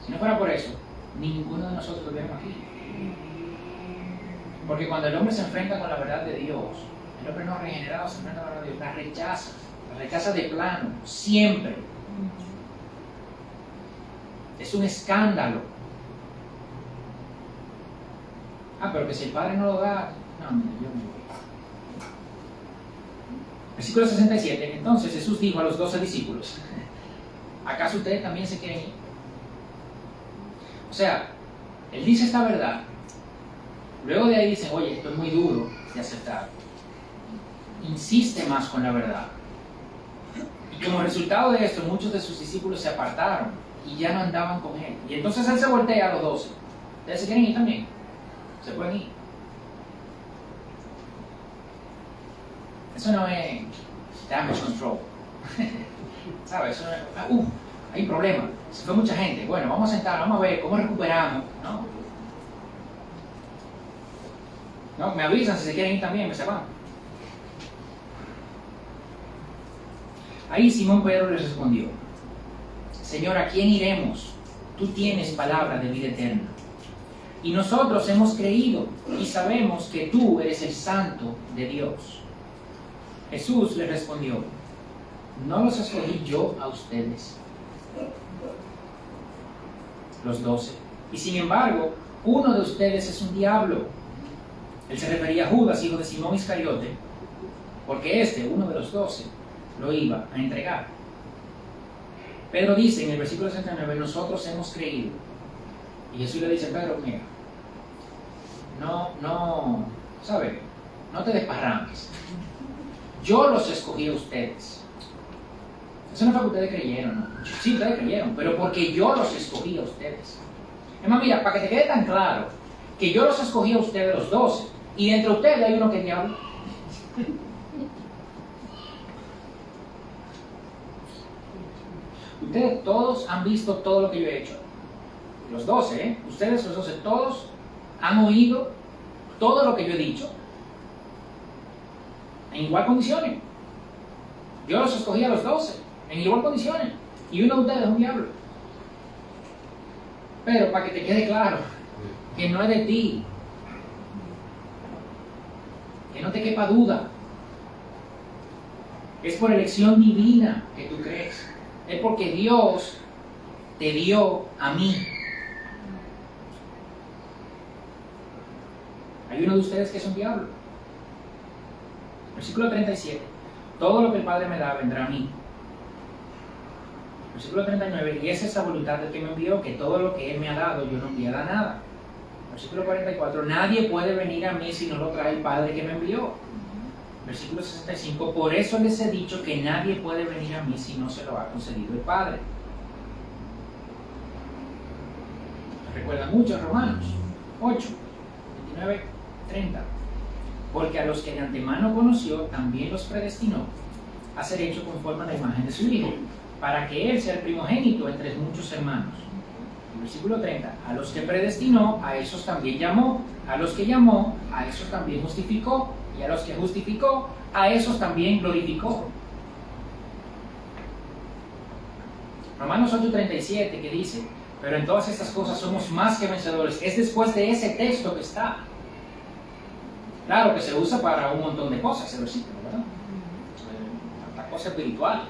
Si no fuera por eso, ninguno de nosotros estuviéramos aquí. Porque cuando el hombre se enfrenta con la verdad de Dios, el hombre no regenerado se enfrenta con la verdad de Dios, la rechaza de plano, siempre. Es un escándalo. Pero que si el Padre no lo da, no, mira, yo me voy. Versículo 67, entonces Jesús dijo a los 12 discípulos, ¿acaso ustedes también se quieren ir? O sea, Él dice esta verdad, luego de ahí dicen, oye, esto es muy duro de aceptar. Insiste más con la verdad. Y como resultado de esto, muchos de sus discípulos se apartaron y ya no andaban con Él. Y entonces Él se voltea a los 12. ¿Ustedes se quieren ir también? Se pueden ir. Eso no es damage control. ¿Sabes? Eso no es, hay un problema. Se fue mucha gente. Bueno, vamos a sentar, vamos a ver cómo recuperamos. No, me avisan si se quieren ir también, me se van. Ahí Simón Pedro les respondió, Señor, ¿a quién iremos? Tú tienes palabra de vida eterna. Y nosotros hemos creído y sabemos que tú eres el Santo de Dios. Jesús le respondió, ¿no los escogí yo a ustedes? Los 12. Y sin embargo, uno de ustedes es un diablo. Él se refería a Judas, hijo de Simón Iscariote, porque uno de los 12, lo iba a entregar. Pedro dice en el versículo 69, nosotros hemos creído. Y Jesús le dice, Pedro, mira, ¿sabes? No te desparrames. Yo los escogí a ustedes. Eso no fue que ustedes creyeron, ¿no? Sí, ustedes creyeron, pero porque yo los escogí a ustedes. Es más, mira, para que te quede tan claro, que yo los escogí a ustedes los 12, y entre ustedes hay uno que es diablo. Ustedes todos han visto todo lo que yo he hecho. Los 12, ¿eh? Ustedes los 12, todos han oído todo lo que yo he dicho. En igual condiciones. Yo los escogí a los 12, en igual condiciones. Y uno de ustedes es un diablo. Pero para que te quede claro, que no es de ti. Que no te quepa duda. Es por elección divina que tú crees. Es porque Dios te dio a mí. Hay uno de ustedes que es un diablo. Versículo 37. Todo lo que el Padre me da vendrá a mí. Versículo 39. Y esa es la voluntad del que me envió, que todo lo que Él me ha dado, yo no enviará nada. Versículo 44. Nadie puede venir a mí si no lo trae el Padre que me envió. Versículo 65. Por eso les he dicho que nadie puede venir a mí si no se lo ha concedido el Padre. Recuerda mucho Romanos 8, 29, 30. Porque a los que de antemano conoció, también los predestinó a ser hechos conforme a la imagen de su Hijo, para que Él sea el primogénito entre muchos hermanos. Versículo 30. A los que predestinó, a esos también llamó. A los que llamó, a esos también justificó. Y a los que justificó, a esos también glorificó. Romanos 8:37, que dice, pero en todas estas cosas somos más que vencedores. Es después de ese texto que está. Claro que se usa para un montón de cosas ese versículo, ¿verdad? La cosa espiritual.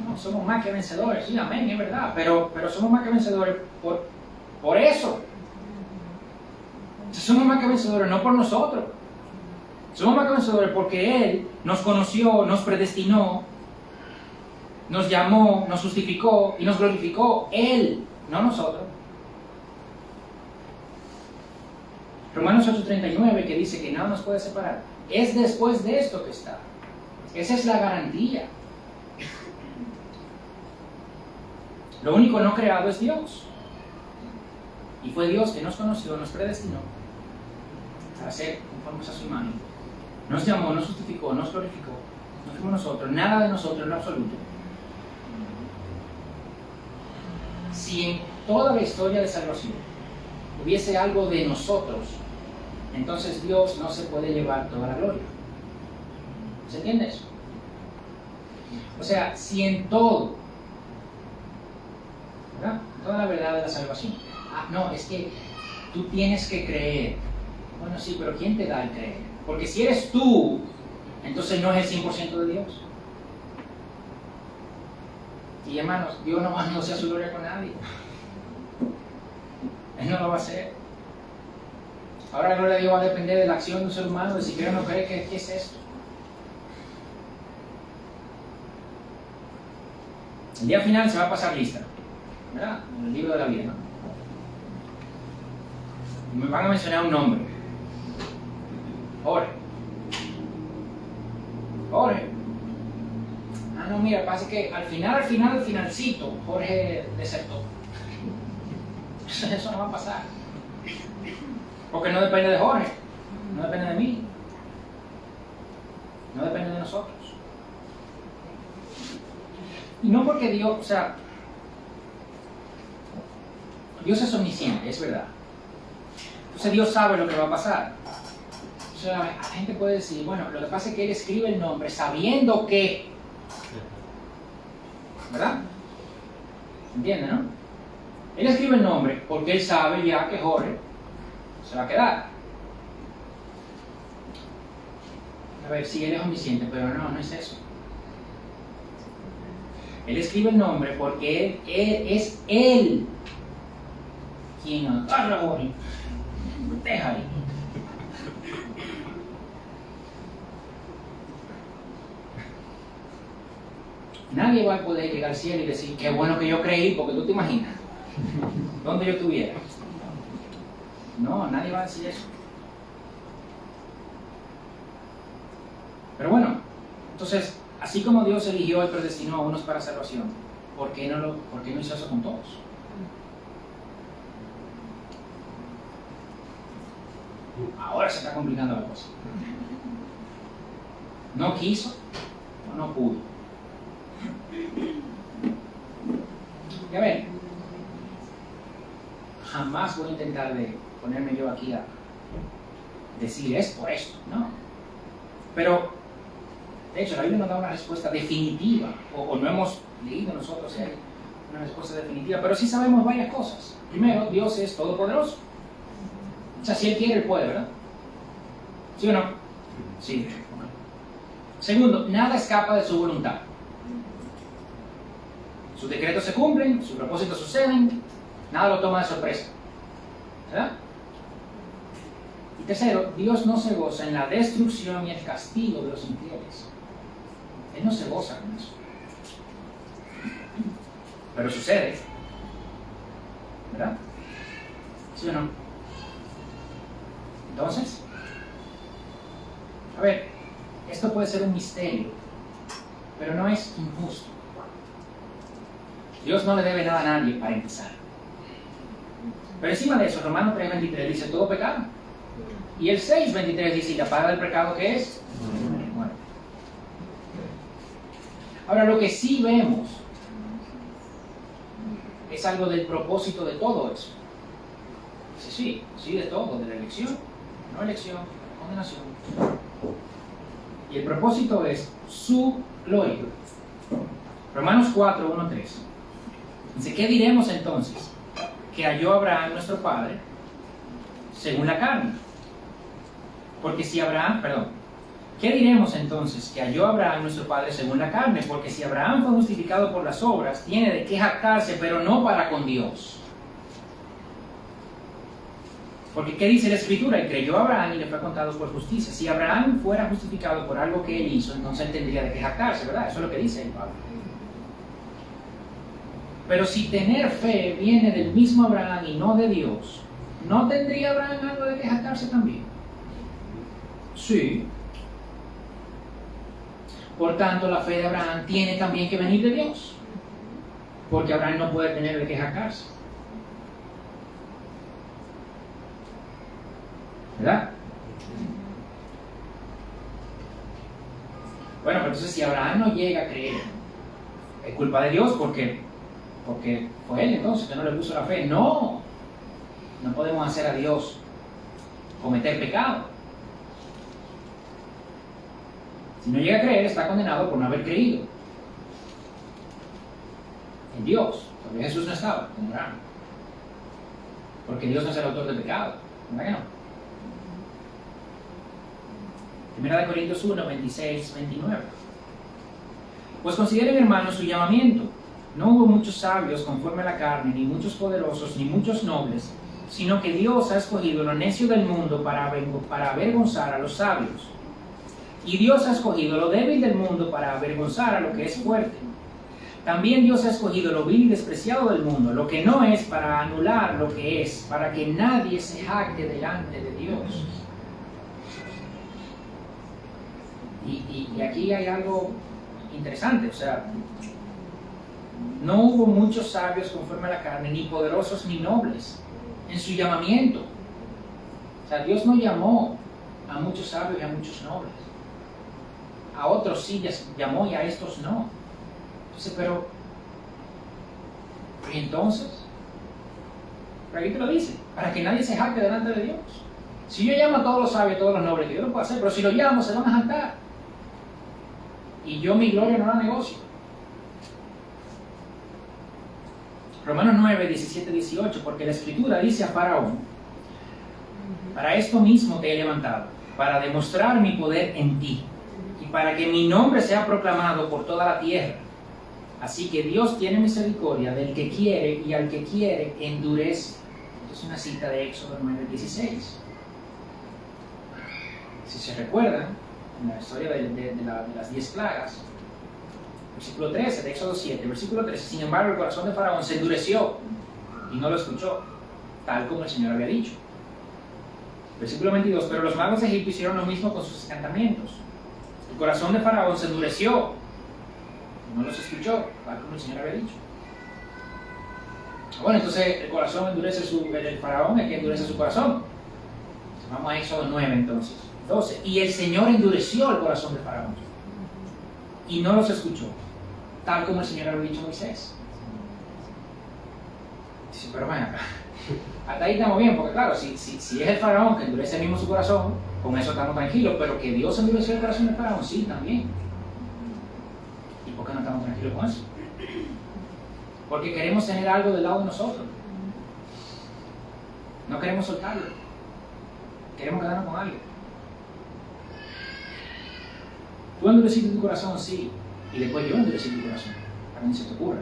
No, somos más que vencedores, sí, amén, es verdad. Pero somos más que vencedores por eso. Somos más que vencedores, no por nosotros. Somos más que vencedores porque Él nos conoció, nos predestinó, nos llamó, nos justificó y nos glorificó. Él, no nosotros. Romanos 8:39, que dice que nada nos puede separar. Es después de esto que está. Esa es la garantía. Lo único no creado es Dios. Y fue Dios que nos conoció, nos predestinó para ser conformes a su imagen. Nos llamó, nos justificó, nos glorificó. No fuimos nosotros, nada de nosotros en lo absoluto. Si en toda la historia de salvación hubiese algo de nosotros, entonces Dios no se puede llevar toda la gloria. ¿Se entiende eso? O sea, si en todo, ¿verdad? Toda la verdad de la salvación. No, es que tú tienes que creer. Bueno, sí, pero ¿quién te da el creer? Porque si eres tú, entonces no es el 100% de Dios. Y hermanos, Dios no sea su gloria con nadie. Él no lo va a hacer. Ahora la gloria de Dios va a depender de la acción de un ser humano, de si cree o no cree. ¿Qué es esto? El día final se va a pasar lista, ¿verdad? En el libro de la vida, ¿no? Y me van a mencionar un nombre. Jorge. No, mira, pasa que al finalcito, Jorge desertó. Eso no va a pasar. Porque no depende de Jorge, no depende de mí, no depende de nosotros. Y no porque Dios, o sea, Dios es omnisciente, es verdad. Entonces Dios sabe lo que va a pasar. O sea, la gente puede decir, bueno, lo que pasa es que Él escribe el nombre sabiendo que, ¿verdad? ¿Entienden, no? Él escribe el nombre porque Él sabe ya que Jorge se va a quedar. A ver, sí, Él es omnisciente, pero no es eso. Él escribe el nombre porque es Él quien agarra a Jorge. Deja ahí. Nadie va a poder llegar al cielo y decir, qué bueno que yo creí, porque tú te imaginas dónde yo estuviera. No, nadie va a decir eso. Pero bueno, entonces, así como Dios eligió y predestinó a unos para salvación, ¿por qué no hizo eso con todos? Ahora se está complicando la cosa. No quiso o no pudo. Y a ver, jamás voy a intentar de ponerme yo aquí a decir es por esto, no. Pero, de hecho, la Biblia nos da una respuesta definitiva, o no hemos leído nosotros si hay una respuesta definitiva, pero sí sabemos varias cosas. Primero, Dios es todopoderoso. O sea, si Él quiere, Él puede, ¿verdad? ¿Sí o no? Sí. Segundo, nada escapa de su voluntad. Sus decretos se cumplen, sus propósitos suceden, nada lo toma de sorpresa. ¿Verdad? Y tercero, Dios no se goza en la destrucción y el castigo de los infieles. Él no se goza con eso. Pero sucede. ¿Verdad? ¿Sí o no? Entonces, a ver, esto puede ser un misterio, pero no es injusto. Dios no le debe nada a nadie para empezar. Pero encima de eso, Romanos 3:23 dice todo pecado. Y el 6:23 dice, ¿y la paga del pecado qué es? Bueno. Ahora, lo que sí vemos es algo del propósito de todo eso. Sí, de todo, de la elección, no elección, condenación. Y el propósito es su gloria. Romanos 4:1-3. Dice, ¿qué diremos entonces? Que halló Abraham nuestro padre según la carne. Porque si Abraham, ¿qué diremos entonces? Que halló Abraham nuestro padre según la carne. Porque si Abraham fue justificado por las obras, tiene de qué jactarse, pero no para con Dios. Porque ¿qué dice la Escritura? Y creyó a Abraham y le fue contado por justicia. Si Abraham fuera justificado por algo que él hizo, entonces él tendría de qué jactarse, ¿verdad? Eso es lo que dice el Pablo. Pero si tener fe viene del mismo Abraham y no de Dios, ¿no tendría Abraham algo de que jactarse también? Sí. Por tanto, la fe de Abraham tiene también que venir de Dios. porque Abraham no puede tener de qué jactarse. ¿Verdad? Bueno, pero entonces si Abraham no llega a creer, es culpa de Dios porque fue él entonces que no le puso la fe. No podemos hacer a Dios cometer pecado. Si no llega a creer, está condenado por no haber creído en Dios. Porque Jesús no estaba con Abraham. Porque Dios no es el autor de pecado. ¿Verdad que no? Primera de Corintios 1, 26, 29. Pues consideren, hermanos, su llamamiento. No hubo muchos sabios conforme a la carne, ni muchos poderosos, ni muchos nobles, sino que Dios ha escogido lo necio del mundo para avergonzar a los sabios. Y Dios ha escogido lo débil del mundo para avergonzar a lo que es fuerte. También Dios ha escogido lo vil y despreciado del mundo, lo que no es, para anular lo que es, para que nadie se jacte delante de Dios. Y aquí hay algo interesante, o sea, no hubo muchos sabios conforme a la carne, ni poderosos ni nobles, en su llamamiento. O sea, Dios no llamó a muchos sabios y a muchos nobles. A otros sí llamó y a estos no. Entonces, pero ¿y entonces? Pero aquí te lo dice, para que nadie se jacte delante de Dios. Si yo llamo a todos los sabios, a todos los nobles, que yo lo puedo hacer, pero si lo llamo, se van a jactar. Y yo mi gloria no la negocio. Romanos 9, 17, 18, porque la Escritura dice a Faraón: para esto mismo te he levantado, para demostrar mi poder en ti, y para que mi nombre sea proclamado por toda la tierra. Así que Dios tiene misericordia del que quiere, y al que quiere endurece. Esto es una cita de Éxodo 9, 16. Si se recuerdan, en la historia de las 10 plagas, versículo 13 de Éxodo 7, versículo 13, sin embargo el corazón de Faraón se endureció y no lo escuchó, tal como el Señor había dicho. Versículo 22, pero los magos de Egipto hicieron lo mismo con sus encantamientos. El corazón de Faraón se endureció y no los escuchó, tal como el Señor había dicho. Bueno, entonces el corazón endurece el Faraón, es que endurece su corazón. Vamos a Éxodo 9 entonces, 12. Y el Señor endureció el corazón de Faraón y no los escuchó, tal como el Señor había dicho a Moisés. Dice, pero bueno, hasta ahí estamos bien, porque claro, si es el Faraón que endurece mismo su corazón, con eso estamos tranquilos, pero que Dios endureció el corazón del Faraón, sí, también. ¿Y por qué no estamos tranquilos con eso? Porque queremos tener algo del lado de nosotros. No queremos soltarlo. Queremos quedarnos con algo. Tú endureciste tu corazón, sí, y después yo endurecí tu corazón, para que no se te ocurra.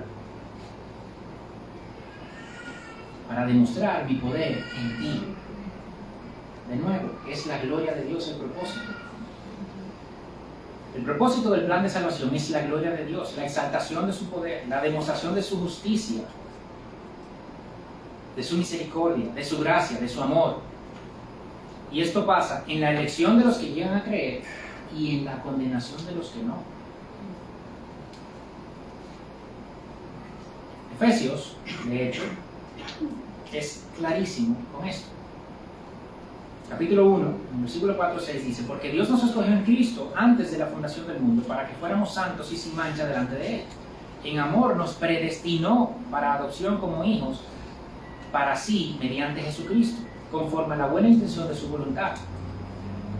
Para demostrar mi poder en ti. De nuevo, es la gloria de Dios el propósito. El propósito del plan de salvación es la gloria de Dios, la exaltación de su poder, la demostración de su justicia, de su misericordia, de su gracia, de su amor. Y esto pasa en la elección de los que llegan a creer y en la condenación de los que no. Efesios, de hecho, es clarísimo con esto. Capítulo 1, versículo 4, 6 dice: porque Dios nos escogió en Cristo antes de la fundación del mundo para que fuéramos santos y sin mancha delante de Él. En amor nos predestinó para adopción como hijos para sí mediante Jesucristo, conforme a la buena intención de su voluntad,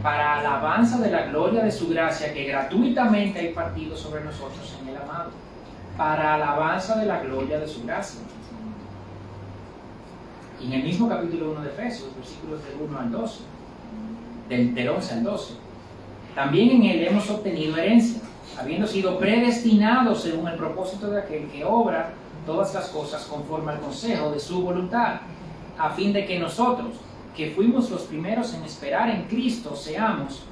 para alabanza de la gloria de su gracia que gratuitamente ha impartido sobre nosotros en el amado, para alabanza de la gloria de su gracia. Y en el mismo capítulo 1 de Efesios, versículos del 1 al 12, del 11 al 12, también en él hemos obtenido herencia, habiendo sido predestinados según el propósito de aquel que obra todas las cosas conforme al consejo de su voluntad, a fin de que nosotros, que fuimos los primeros en esperar en Cristo, seamos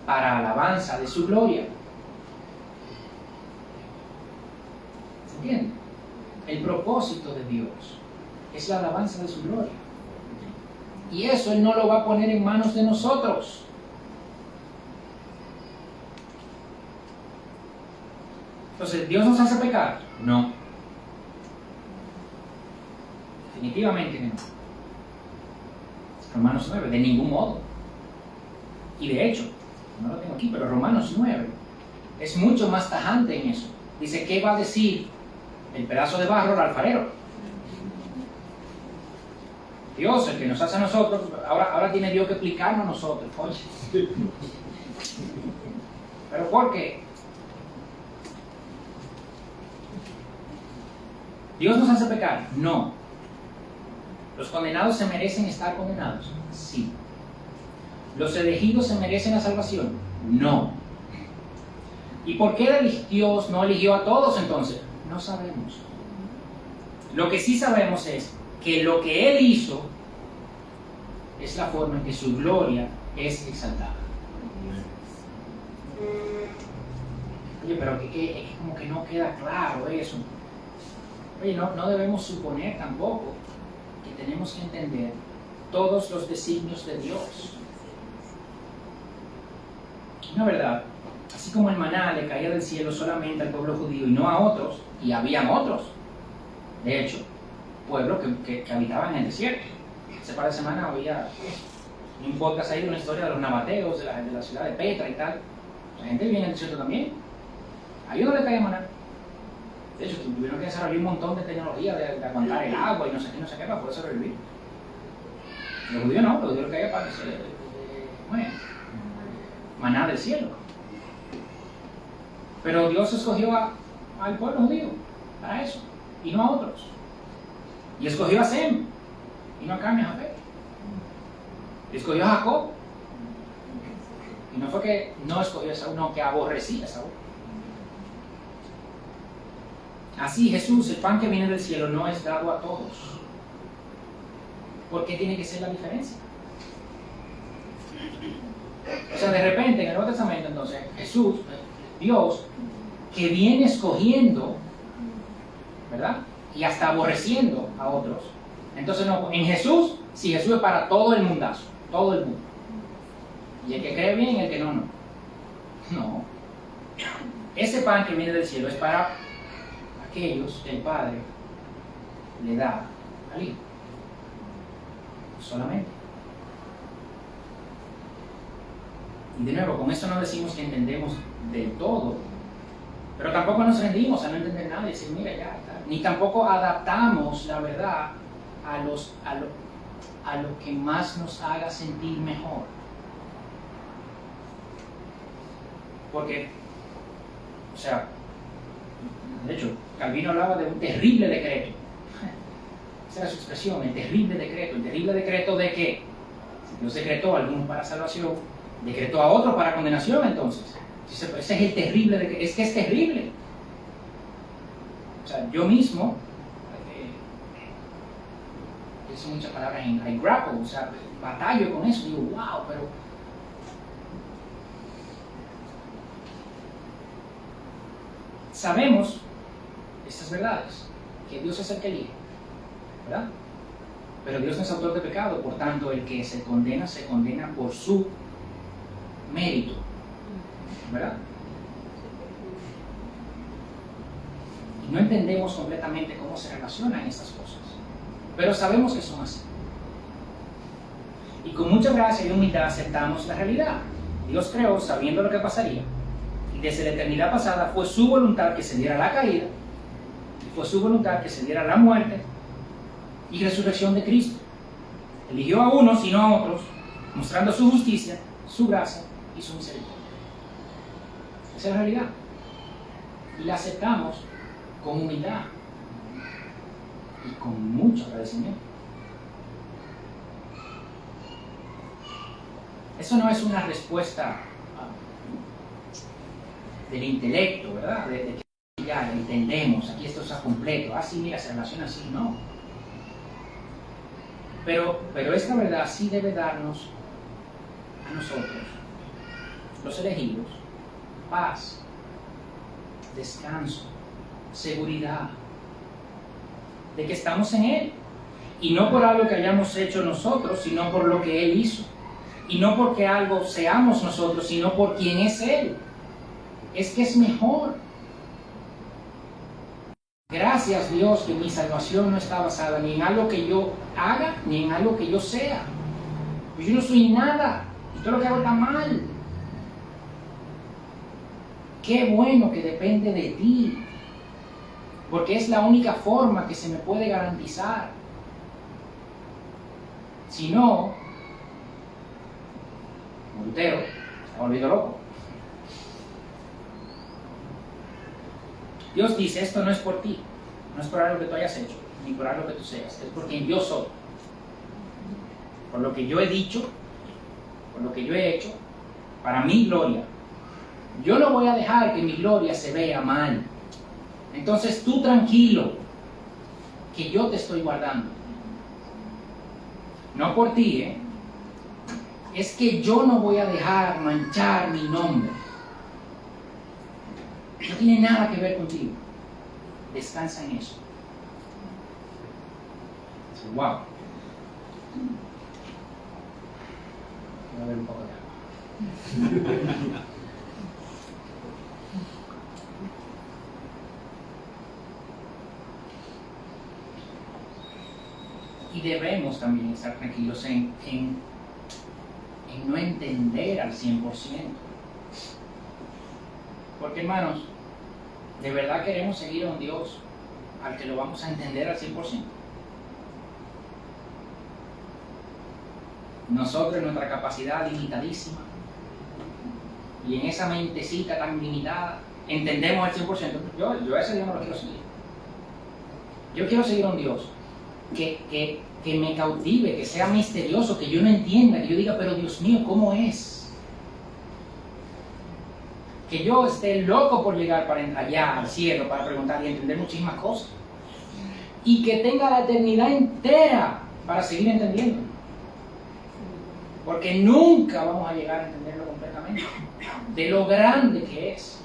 para alabanza de su gloria. ¿Se entiende? El propósito de Dios es la alabanza de su gloria. Y eso Él no lo va a poner en manos de nosotros. Entonces, ¿Dios nos hace pecar? No. Definitivamente que no. Romanos 9, de ningún modo. Y de hecho, no lo tengo aquí, pero Romanos 9 es mucho más tajante en eso. Dice, ¿qué va a decir el pedazo de barro al alfarero? Dios, el que nos hace a nosotros, ahora tiene Dios que explicarnos a nosotros. Oye. ¿Pero por qué? ¿Dios nos hace pecar? No. ¿Los condenados se merecen estar condenados? Sí. ¿Los elegidos se merecen la salvación? No. ¿Y por qué Dios no eligió a todos entonces? No sabemos. Lo que sí sabemos es que lo que Él hizo es la forma en que su gloria es exaltada. Oye, pero que como que no queda claro eso. Oye, no debemos suponer tampoco que tenemos que entender todos los designios de Dios. Una verdad, así como el maná le caía del cielo solamente al pueblo judío y no a otros, y habían otros, de hecho, pueblos que habitaban en el desierto. Hace par de semanas oía un podcast ahí de una historia de los nabateos, de la ciudad de Petra y tal. La gente vivía en el desierto también. A ellos no le caía maná. De hecho, tuvieron que desarrollar un montón de tecnología de aguantar el agua y no sé qué para poder sobrevivir. Los judíos no, los judíos le caía para que maná del cielo. Pero Dios escogió al pueblo judío para eso, y no a otros. Y escogió a Sem, y no a Cam y a Jafet. Y escogió a Jacob. Y no fue que no escogió a Esaú, no, que aborrecía a Esaú. Así Jesús, el pan que viene del cielo, no es dado a todos. ¿Por qué tiene que ser la diferencia? O sea, de repente en el Nuevo Testamento, entonces, Jesús, Dios, que viene escogiendo, ¿verdad? Y hasta aborreciendo a otros. Entonces, no, en Jesús, sí, Jesús es para todo el mundazo, todo el mundo. Y el que cree bien y el que no, no. No. Ese pan que viene del cielo es para aquellos que el Padre le da al Hijo. Solamente. Y de nuevo, con eso no decimos que entendemos del todo, pero tampoco nos rendimos a no entender nada y decir, mira, ya está. Ni tampoco adaptamos la verdad a lo que más nos haga sentir mejor. Porque, o sea, de hecho, Calvino hablaba de un terrible decreto. Esa era su expresión, el terrible decreto. ¿El terrible decreto de qué? Si Dios decretó a algunos para salvación, decretó a otros para condenación, entonces. Ese es el terrible decreto. Es que es terrible. O sea, yo mismo, hice muchas palabras en I grapple, o sea, batallo con eso. Digo, wow, pero sabemos estas verdades, que Dios es el que elige, ¿verdad? Pero Dios no es autor de pecado, por tanto, el que se condena por su mérito, ¿verdad? Y no entendemos completamente cómo se relacionan estas cosas, pero sabemos que son así. Y con mucha gracia y humildad aceptamos la realidad. Dios creó sabiendo lo que pasaría, y desde la eternidad pasada fue su voluntad que se diera la caída, y fue su voluntad que se diera la muerte y resurrección de Cristo. Eligió a unos y no a otros, mostrando su justicia, su gracia y su misericordia. Esa es la realidad. Y la aceptamos con humildad y con mucho agradecimiento. Eso no es una respuesta del intelecto, ¿verdad? De que ya entendemos, aquí esto está completo, así mira, se relaciona así, no. Pero esta verdad sí debe darnos a nosotros, los elegidos, paz, descanso, seguridad, de que estamos en Él. Y no por algo que hayamos hecho nosotros, sino por lo que Él hizo. Y no porque algo seamos nosotros, sino por quien es Él. Es que es mejor. Gracias. Gracias, Dios, que mi salvación no está basada ni en algo que yo haga, ni en algo que yo sea. Pues yo no soy nada. Y todo lo que hago está mal. Qué bueno que depende de ti. Porque es la única forma que se me puede garantizar. Si no, Lutero se ha volvido loco. Dios dice, esto no es por ti, no es por algo que tú hayas hecho, ni por algo que tú seas, es por quien yo soy. Por lo que yo he dicho, por lo que yo he hecho, para mi gloria. Yo no voy a dejar que mi gloria se vea mal. Entonces tú tranquilo, que yo te estoy guardando. No por ti, es que yo no voy a dejar manchar mi nombre. No tiene nada que ver contigo. Descansa en eso. Wow. Voy a ver un poco de agua. Y debemos también estar tranquilos en no entender al 100%. Porque, hermanos, ¿de verdad queremos seguir a un Dios al que lo vamos a entender al 100%? Nosotros, en nuestra capacidad limitadísima, y en esa mentecita tan limitada, entendemos al 100%. Yo a ese Dios no lo quiero seguir. Yo quiero seguir a un Dios que me cautive, que sea misterioso, que yo no entienda, que yo diga, pero Dios mío, ¿cómo es? Que yo esté loco por llegar para allá al cielo, para preguntar y entender muchísimas cosas. Y que tenga la eternidad entera para seguir entendiendo. Porque nunca vamos a llegar a entenderlo completamente. De lo grande que es.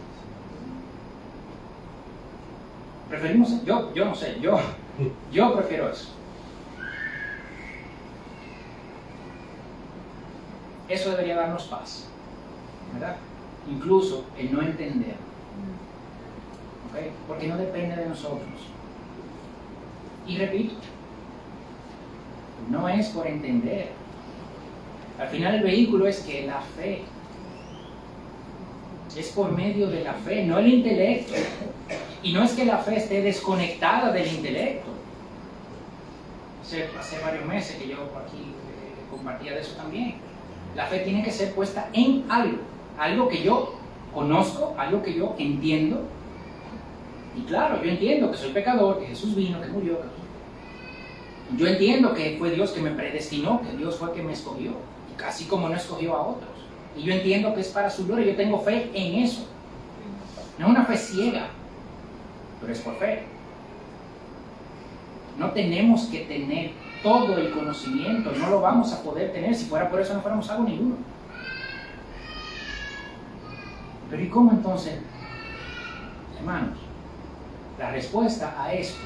Preferimos, yo no sé, yo prefiero eso. Eso debería darnos paz, ¿verdad? Incluso el no entender, ¿okay? Porque no depende de nosotros. Y repito, no es por entender. Al final el vehículo es que la fe es por medio de la fe, no el intelecto. Y no es que la fe esté desconectada del intelecto. Hace varios meses que yo aquí compartía de eso también. La fe tiene que ser puesta en algo que yo conozco, algo que yo entiendo. Y claro, yo entiendo que soy pecador, que Jesús vino, que murió. Yo entiendo que fue Dios que me predestinó, que Dios fue que me escogió, así como no escogió a otros. Y yo entiendo que es para su gloria, yo tengo fe en eso. No es una fe ciega, pero es por fe. No tenemos que tener todo el conocimiento, no lo vamos a poder tener, si fuera por eso no fuéramos algo ninguno. Pero ¿y cómo entonces, hermanos? La respuesta a esto,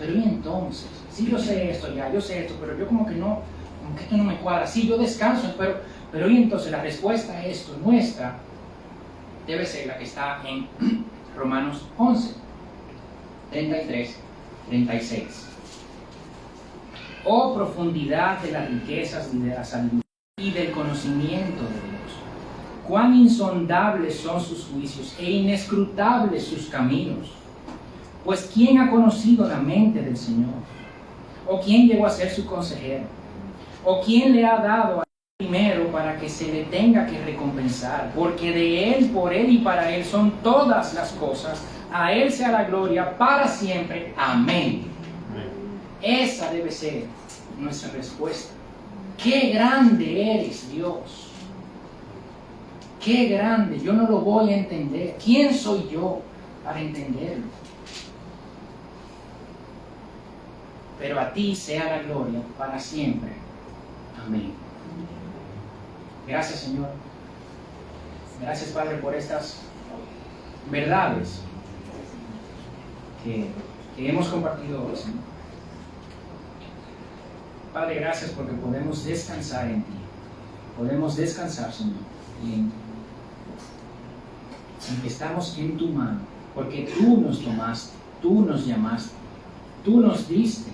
pero ¿y entonces? Sí, yo sé esto ya, yo sé esto, pero yo como que esto no me cuadra. Sí, yo descanso, pero ¿y entonces? La respuesta a esto nuestra debe ser la que está en Romanos 11, 33, 36. Oh profundidad de las riquezas y de la sabiduría y del conocimiento de Dios. Cuán insondables son sus juicios e inescrutables sus caminos. Pues ¿quién ha conocido la mente del Señor? ¿O quién llegó a ser su consejero? ¿O quién le ha dado al primero para que se le tenga que recompensar? Porque de Él, por Él y para Él son todas las cosas. A Él sea la gloria para siempre. Amén. Esa debe ser nuestra respuesta. ¡Qué grande eres, Dios! ¡Qué grande! Yo no lo voy a entender. ¿Quién soy yo para entenderlo? Pero a ti sea la gloria para siempre. Amén. Gracias, Señor. Gracias, Padre, por estas verdades que hemos compartido hoy, Señor. Padre, gracias porque podemos descansar en ti. Podemos descansar, Señor, en que estamos en tu mano, porque tú nos tomaste. tú nos llamaste, tú nos diste